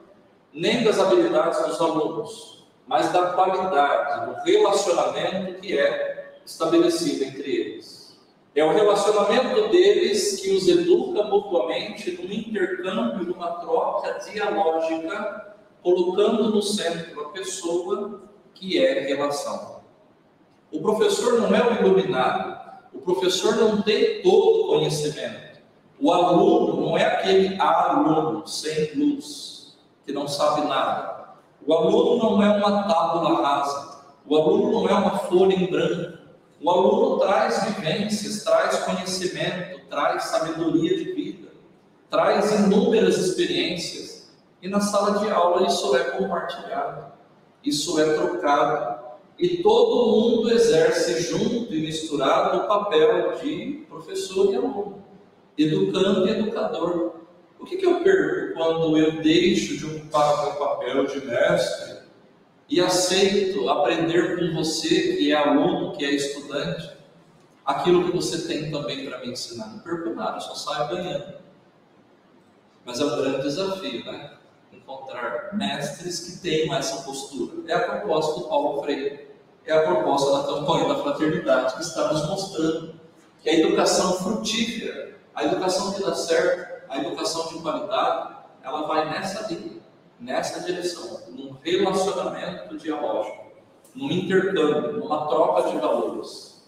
Speaker 2: nem das habilidades dos alunos, mas da qualidade, do relacionamento que é estabelecido entre eles. É o relacionamento deles que os educa mutuamente num intercâmbio, numa troca dialógica, colocando no centro a pessoa que é relação. O professor não é o iluminado, o professor não tem todo o conhecimento. O aluno não é aquele aluno sem luz, que não sabe nada. O aluno não é uma tábula rasa. O aluno não é uma folha em branco. O aluno traz vivências, traz conhecimento, traz sabedoria de vida, traz inúmeras experiências. E na sala de aula isso é compartilhado, isso é trocado. E todo mundo exerce junto e misturado o papel de professor e aluno, educando e educador. O que eu perco quando eu deixo de ocupar o meu papel de mestre e aceito aprender com você, que é aluno, que é estudante, aquilo que você tem também para me ensinar? Não perco nada, eu só saio ganhando. Mas é um grande desafio, né? Encontrar mestres que tenham essa postura. É a proposta do Paulo Freire, é a proposta da campanha da fraternidade, que está nos mostrando que a educação frutífera, a educação que dá certo, a educação de qualidade, ela vai nessa linha, nessa direção, num relacionamento dialógico, num intercâmbio, numa troca de valores.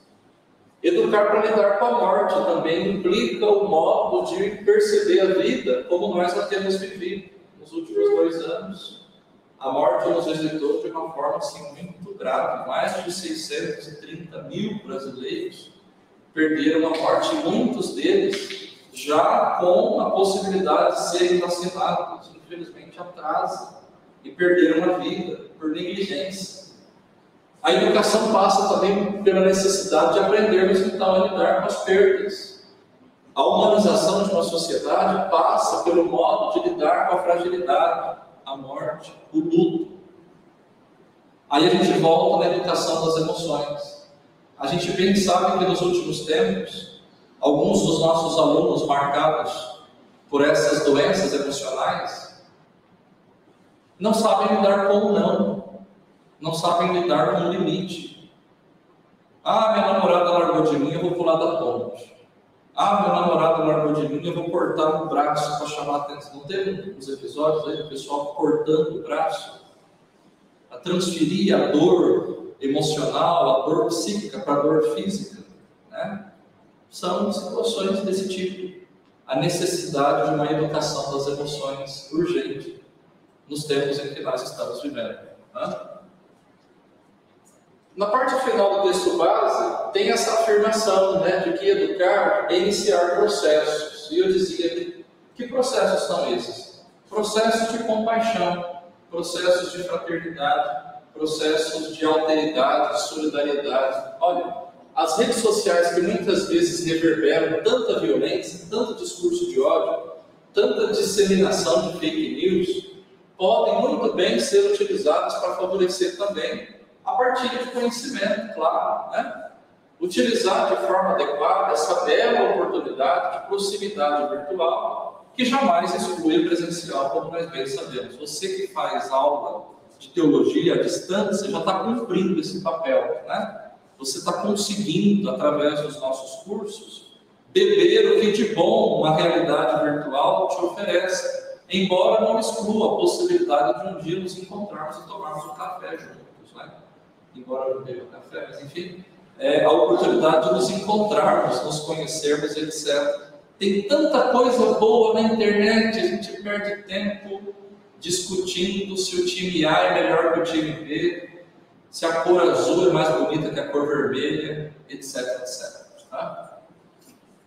Speaker 2: Educar para lidar com a morte também implica o modo de perceber a vida como nós a temos vivido nos últimos 2 anos. A morte nos visitou de uma forma assim, muito grave. Mais de 630 mil brasileiros perderam a morte, muitos deles já com a possibilidade de serem vacinados. Infelizmente atrasam e perderam a vida por negligência. A educação passa também pela necessidade de aprendermos então a lidar com as perdas. A humanização de uma sociedade passa pelo modo de lidar com a fragilidade, a morte, o luto. Aí a gente volta na educação das emoções. A gente bem sabe que nos últimos tempos, alguns dos nossos alunos marcados por essas doenças emocionais não sabem lidar com o não sabem lidar com o limite. Ah, minha namorada largou de mim, eu vou pular da ponte. Ah, meu namorado largou de mim, eu vou cortar o braço para chamar a atenção. Não teve uns episódios aí do pessoal cortando o braço a transferir a dor emocional, a dor psíquica para a dor física, né? São situações desse tipo. A necessidade de uma educação das emoções urgente nos tempos em que nós estamos vivendo, né? Na parte final do texto base, tem essa afirmação, né, de que educar é iniciar processos. E eu dizia que processos são esses? Processos de compaixão, processos de fraternidade, processos de alteridade, de solidariedade. Olha, as redes sociais que muitas vezes reverberam tanta violência, tanto discurso de ódio, tanta disseminação de fake news, podem muito bem ser utilizadas para favorecer também a partilha de conhecimento, claro, né? Utilizar de forma adequada essa bela oportunidade de proximidade virtual, que jamais exclui a presencial, como nós bem sabemos. Você que faz aula de teologia à distância já está cumprindo esse papel, né? Você está conseguindo, através dos nossos cursos, beber o que de bom uma realidade virtual te oferece, embora não exclua a possibilidade de um dia nos encontrarmos e tomarmos um café juntos, né? Embora eu não beba café, mas enfim, a oportunidade de nos encontrarmos, nos conhecermos, etc. Tem tanta coisa boa na internet, a gente perde tempo discutindo se o time A é melhor que o time B, se a cor azul é mais bonita que a cor vermelha, etc, etc. Tá?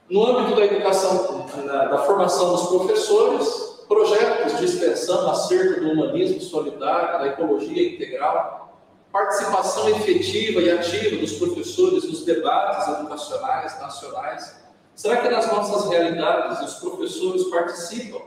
Speaker 2: No âmbito da educação, da formação dos professores, projetos de extensão acerca do humanismo solidário, da ecologia integral, participação efetiva e ativa dos professores nos debates educacionais nacionais. Será que nas nossas realidades os professores participam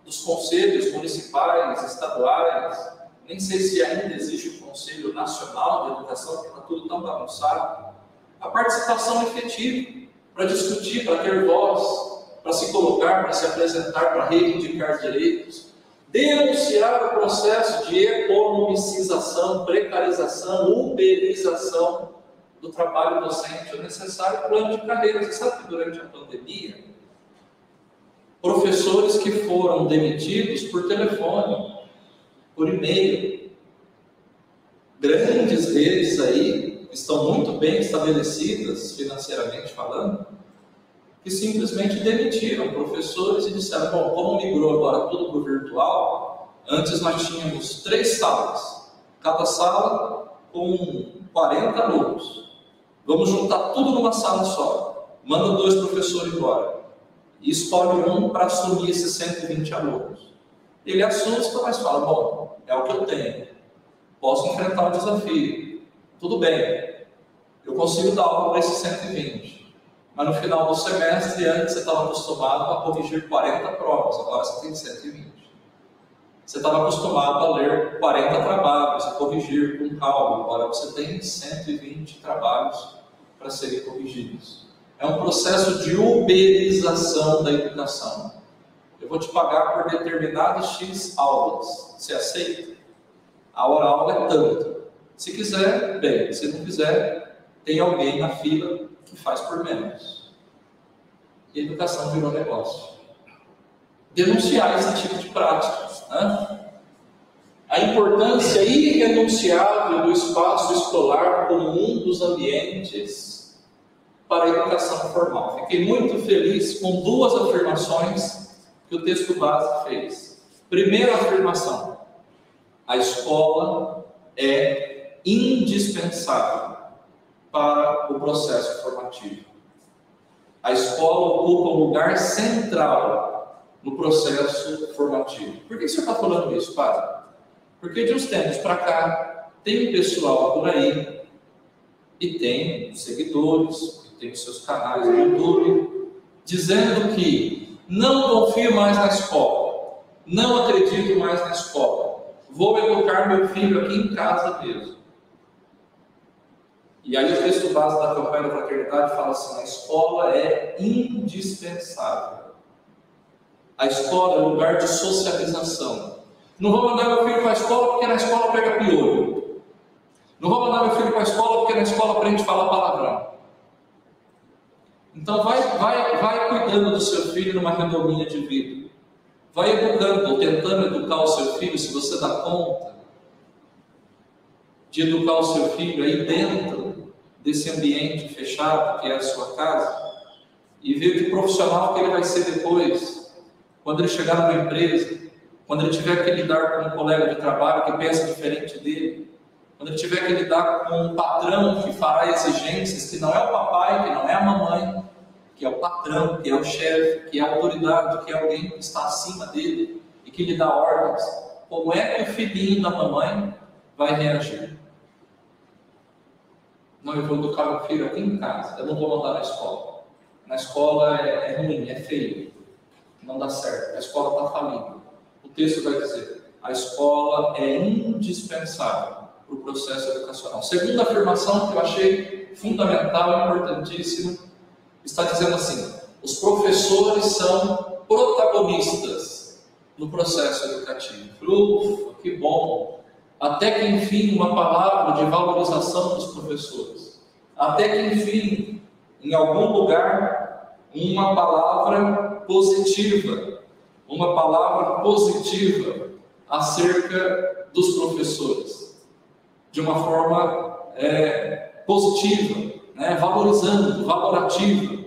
Speaker 2: dos conselhos municipais, estaduais? Nem sei se ainda existe o Conselho Nacional de Educação, porque está tudo tão bagunçado. A participação efetiva para discutir, para ter voz, para se colocar, para se apresentar, para reivindicar direitos. Denunciar o processo de economicização, precarização, uberização do trabalho docente. É necessário plano de carreira. Você sabe que durante a pandemia, professores que foram demitidos por telefone, por e-mail, grandes redes aí, estão muito bem estabelecidas financeiramente falando, que simplesmente demitiram professores e disseram, bom, como migrou agora tudo para o virtual, antes nós tínhamos 3 salas, cada sala com 40 alunos. Vamos juntar tudo numa sala só. Manda 2 professores embora. E escolhe um para assumir esses 120 alunos. Ele assusta, mas fala, bom, é o que eu tenho. Posso enfrentar o desafio. Tudo bem. Eu consigo dar aula para esses 120. Mas no final do semestre, antes você estava acostumado a corrigir 40 provas, agora você tem 120. Você estava acostumado a ler 40 trabalhos, a corrigir com calma, agora você tem 120 trabalhos para serem corrigidos. É um processo de uberização da educação. Eu vou te pagar por determinadas X aulas. Você aceita? A hora-aula é tanto. Se quiser, bem. Se não quiser, tem alguém na fila que faz por menos. E a educação virou negócio. Denunciar esse tipo de práticas, né? A importância irrenunciável do espaço escolar como um dos ambientes para a educação formal. Fiquei muito feliz com 2 afirmações que o texto base fez. Primeira afirmação: a escola é indispensável para o processo formativo. A escola ocupa um lugar central no processo formativo. Por que você está falando isso, padre? Porque de uns tempos para cá, tem um pessoal por aí, e tem seguidores, e tem os seus canais no YouTube, dizendo que não confio mais na escola, não acredito mais na escola, vou educar meu filho aqui em casa mesmo. E aí o texto base da campanha da fraternidade fala assim: a escola é indispensável. A escola é um lugar de socialização. Não vou mandar meu filho para a escola porque na escola pega piolho. Não vou mandar meu filho para a escola porque na escola aprende a falar palavrão. Então vai cuidando do seu filho numa redominha de vida. Vai educando, ou tentando educar o seu filho, se você dá conta de educar o seu filho aí dentro desse ambiente fechado que é a sua casa, e ver que profissional que ele vai ser depois, quando ele chegar numa empresa, quando ele tiver que lidar com um colega de trabalho que pensa diferente dele, quando ele tiver que lidar com um patrão que fará exigências, que não é o papai, que não é a mamãe, que é o patrão, que é o chefe, que é a autoridade, que é alguém que está acima dele e que lhe dá ordens, como é que o filhinho da mamãe vai reagir? Não, eu vou educar meu filho aqui em casa, eu não vou mandar na escola. Na escola é ruim, é feio, não dá certo, a escola está falindo. O texto vai dizer: a escola é indispensável para o processo educacional. Segunda afirmação que eu achei fundamental e importantíssima, está dizendo assim: os professores são protagonistas no processo educativo. Ufa, que bom! Até que enfim uma palavra de valorização dos professores. Até que enfim, em algum lugar, uma palavra positiva. Uma palavra positiva acerca dos professores. De uma forma positiva, né? Valorizando, valorativa.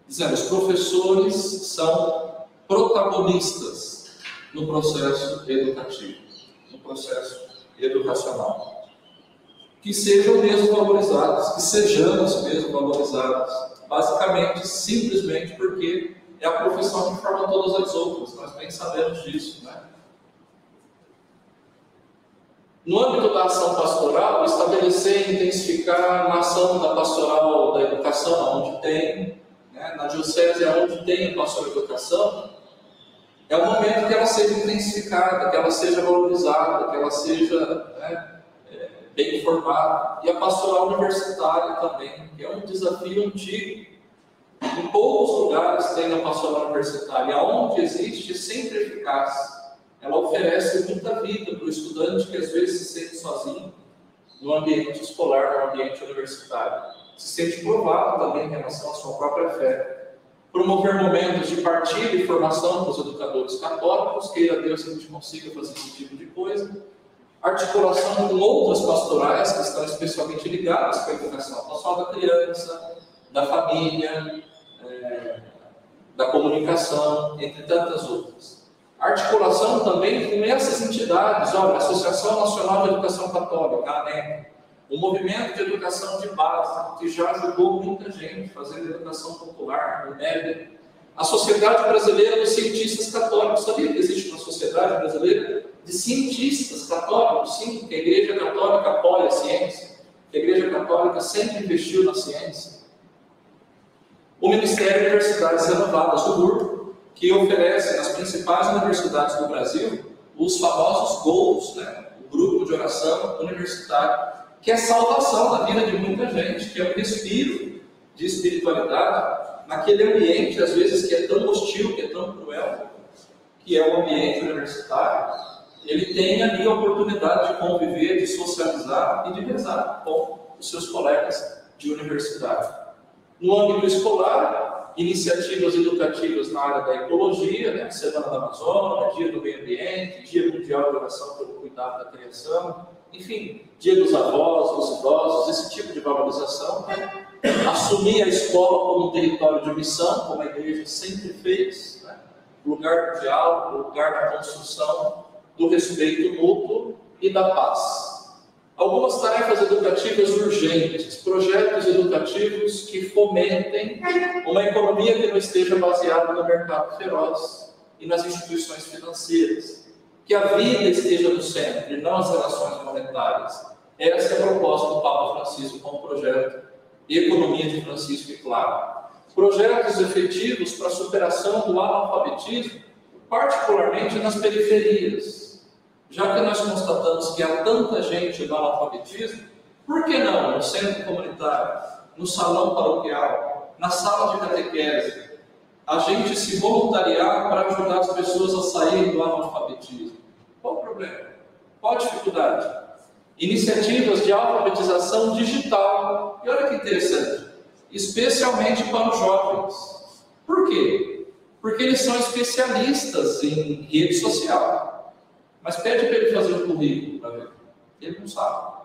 Speaker 2: Dizendo, os professores são protagonistas no processo educativo, no processo educacional. Que sejam mesmo valorizados, que sejamos mesmo valorizados. Basicamente, simplesmente porque é a profissão que forma todas as outras, nós bem sabemos disso, né? No âmbito da ação pastoral, estabelecer e intensificar uma ação da pastoral da educação, onde tem, né, na diocese onde tem a pastoral da educação, é o momento que ela seja intensificada, que ela seja valorizada, que ela seja, né, bem formada. E a pastoral universitária também, que é um desafio antigo. Em poucos lugares tem a pastoral universitária, onde existe, sempre eficaz. Ela oferece muita vida para o estudante que às vezes se sente sozinho no ambiente escolar, no ambiente universitário. Se sente provado também em relação à sua própria fé. Promover momentos de partilha e formação para os educadores católicos, queira Deus que a gente consiga fazer esse tipo de coisa. Articulação com outras pastorais que estão especialmente ligadas com a educação. A pastoral da criança, da família, da comunicação, entre tantas outras. Articulação também com essas entidades, olha, a Associação Nacional de Educação Católica, a ANEC, um movimento de educação de base, que já ajudou muita gente, fazendo educação popular, no MEB. A Sociedade Brasileira dos Cientistas Católicos, sabia que existe uma Sociedade Brasileira de Cientistas Católicos? Sim, que a Igreja Católica apoia a ciência, que a Igreja Católica sempre investiu na ciência. O Ministério de Universidades Renovadas, o MUR, que oferece nas principais universidades do Brasil os famosos GOLs, né? O Grupo de Oração Universitário, que é salvação da vida de muita gente, que é um respiro de espiritualidade naquele ambiente, às vezes, que é tão hostil, que é tão cruel, que é o ambiente universitário. Ele tem ali a oportunidade de conviver, de socializar e de rezar com os seus colegas de universidade. No âmbito escolar, iniciativas educativas na área da ecologia, né? Semana da Amazônia, Dia do Meio Ambiente, Dia Mundial de Oração pelo Cuidado da Criação, enfim, Dia dos Avós, dos Idosos, esse tipo de valorização. Assumir a escola como um território de missão, como a igreja sempre fez, né? Lugar do diálogo, lugar da construção, do respeito mútuo e da paz. Algumas tarefas educativas urgentes, projetos educativos que fomentem uma economia que não esteja baseada no mercado feroz e nas instituições financeiras. Que a vida esteja no centro e não as relações monetárias. Essa é a proposta do Papa Francisco com o projeto Economia de Francisco e Clara. Projetos efetivos para a superação do analfabetismo, particularmente nas periferias. Já que nós constatamos que há tanta gente no analfabetismo, por que não no centro comunitário, no salão paroquial, na sala de catequese, a gente se voluntariar para ajudar as pessoas a saírem do analfabetismo? Qual o problema? Qual a dificuldade? Iniciativas de alfabetização digital. E olha que interessante, especialmente para os jovens. Por quê? Porque eles são especialistas em rede social. Mas pede para ele fazer um currículo para ver. Ele não sabe.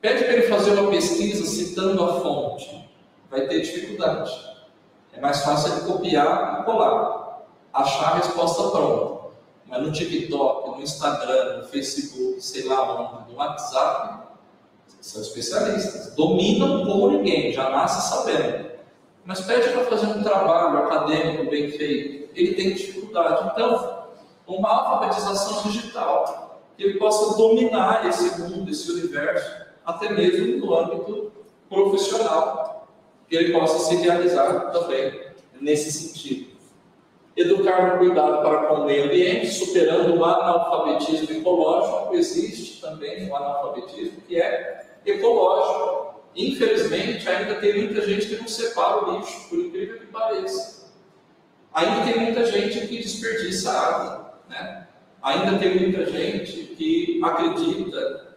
Speaker 2: Pede para ele fazer uma pesquisa citando a fonte. Vai ter dificuldade. É mais fácil ele copiar e colar. Achar a resposta pronta. Mas no TikTok, no Instagram, no Facebook, sei lá onde, no WhatsApp, são especialistas. Dominam como ninguém, já nasce sabendo. Mas pede para fazer um trabalho acadêmico bem feito. Ele tem dificuldade. Então, uma alfabetização digital, que ele possa dominar esse mundo, esse universo, até mesmo no âmbito profissional, que ele possa se realizar também nesse sentido. Educar no cuidado para com o meio ambiente, superando o analfabetismo ecológico. Existe também o analfabetismo que é ecológico. Infelizmente, ainda tem muita gente que não separa o lixo, por incrível que pareça. Ainda tem muita gente que desperdiça água, né? Ainda tem muita gente que acredita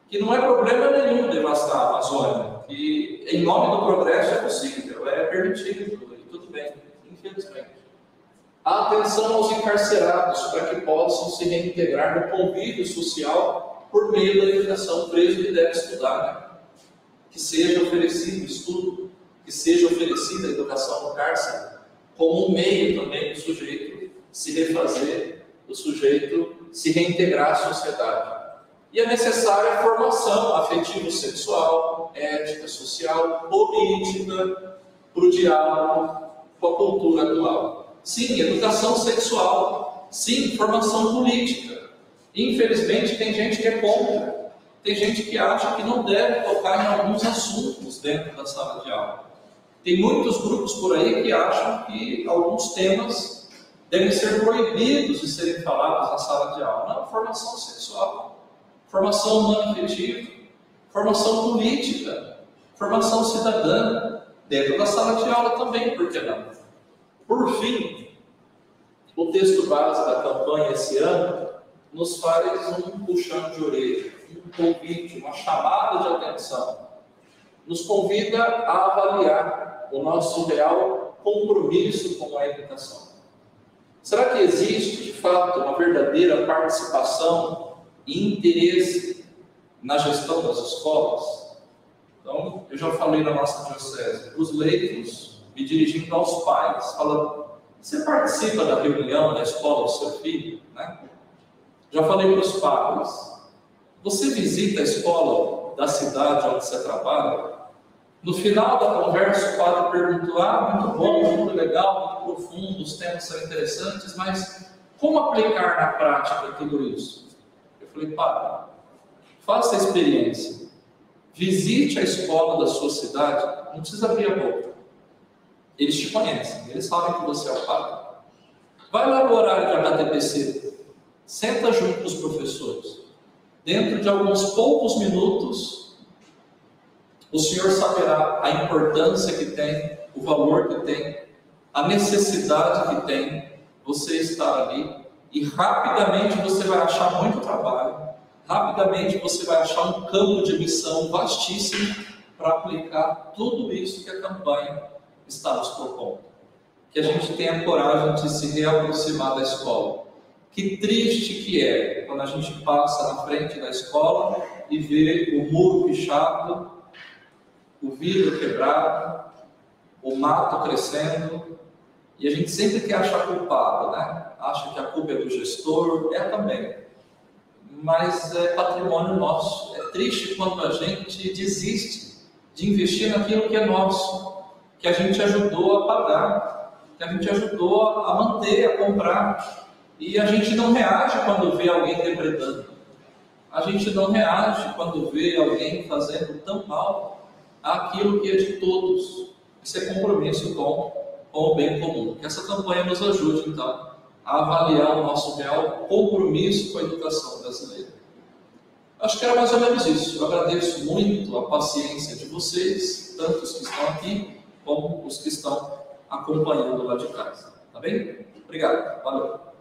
Speaker 2: que não é problema nenhum devastar a Amazônia, que em nome do progresso é possível, é permitido, tudo bem, infelizmente. A atenção aos encarcerados para que possam se reintegrar no convívio social por meio da educação. O preso que deve estudar, né? Que seja oferecido estudo, que seja oferecida a educação no cárcere, como um meio também do sujeito se refazer, do sujeito se reintegrar à sociedade. E é necessária a formação afetivo-sexual, ética, social, política, para o diálogo com a cultura atual. Sim, educação sexual. Sim, formação política. Infelizmente, tem gente que é contra. Tem gente que acha que não deve tocar em alguns assuntos dentro da sala de aula. Tem muitos grupos por aí que acham que alguns temas devem ser proibidos de serem falados na sala de aula. Não, formação sexual, formação humano-afetiva, formação política, formação cidadã, dentro da sala de aula também, por que não? Por fim, o texto base da campanha esse ano nos faz um puxão de orelha, um convite, uma chamada de atenção. Nos convida a avaliar o nosso real compromisso com a educação. Será que existe, de fato, uma verdadeira participação e interesse na gestão das escolas? Então, eu já falei na nossa diocese, os leigos, me dirigindo aos pais, falando, você participa da reunião da escola do seu filho? Né? Já falei para os pais, você visita a escola da cidade onde você trabalha, no final da conversa o padre perguntou: muito bom, muito legal, muito profundo, os temas são interessantes, mas como aplicar na prática tudo isso? Eu falei: padre, faça a experiência, visite a escola da sua cidade, não precisa abrir a boca. Eles te conhecem, eles sabem que você é o padre. Vai lá no horário de HTPC, senta junto com os professores. Dentro de alguns poucos minutos, o senhor saberá a importância que tem, o valor que tem, a necessidade que tem você estar ali, e rapidamente você vai achar muito trabalho, rapidamente você vai achar um campo de missão vastíssimo para aplicar tudo isso que a campanha está nos propondo. Que a gente tenha coragem de se reaproximar da escola. Que triste que é quando a gente passa na frente da escola e vê o muro pichado, o vidro quebrado, o mato crescendo, e a gente sempre quer achar culpado, né? Acha que a culpa é do gestor, é também. Mas é patrimônio nosso. É triste quando a gente desiste de investir naquilo que é nosso, que a gente ajudou a pagar, que a gente ajudou a manter, a comprar. E a gente não reage quando vê alguém depredando. A gente não reage quando vê alguém fazendo tão mal àquilo que é de todos. Isso é compromisso com o bem comum. Que essa campanha nos ajude, então, a avaliar o nosso real compromisso com a educação brasileira. Acho que era mais ou menos isso. Eu agradeço muito a paciência de vocês, tanto os que estão aqui, como os que estão acompanhando lá de casa. Tá bem? Obrigado. Valeu.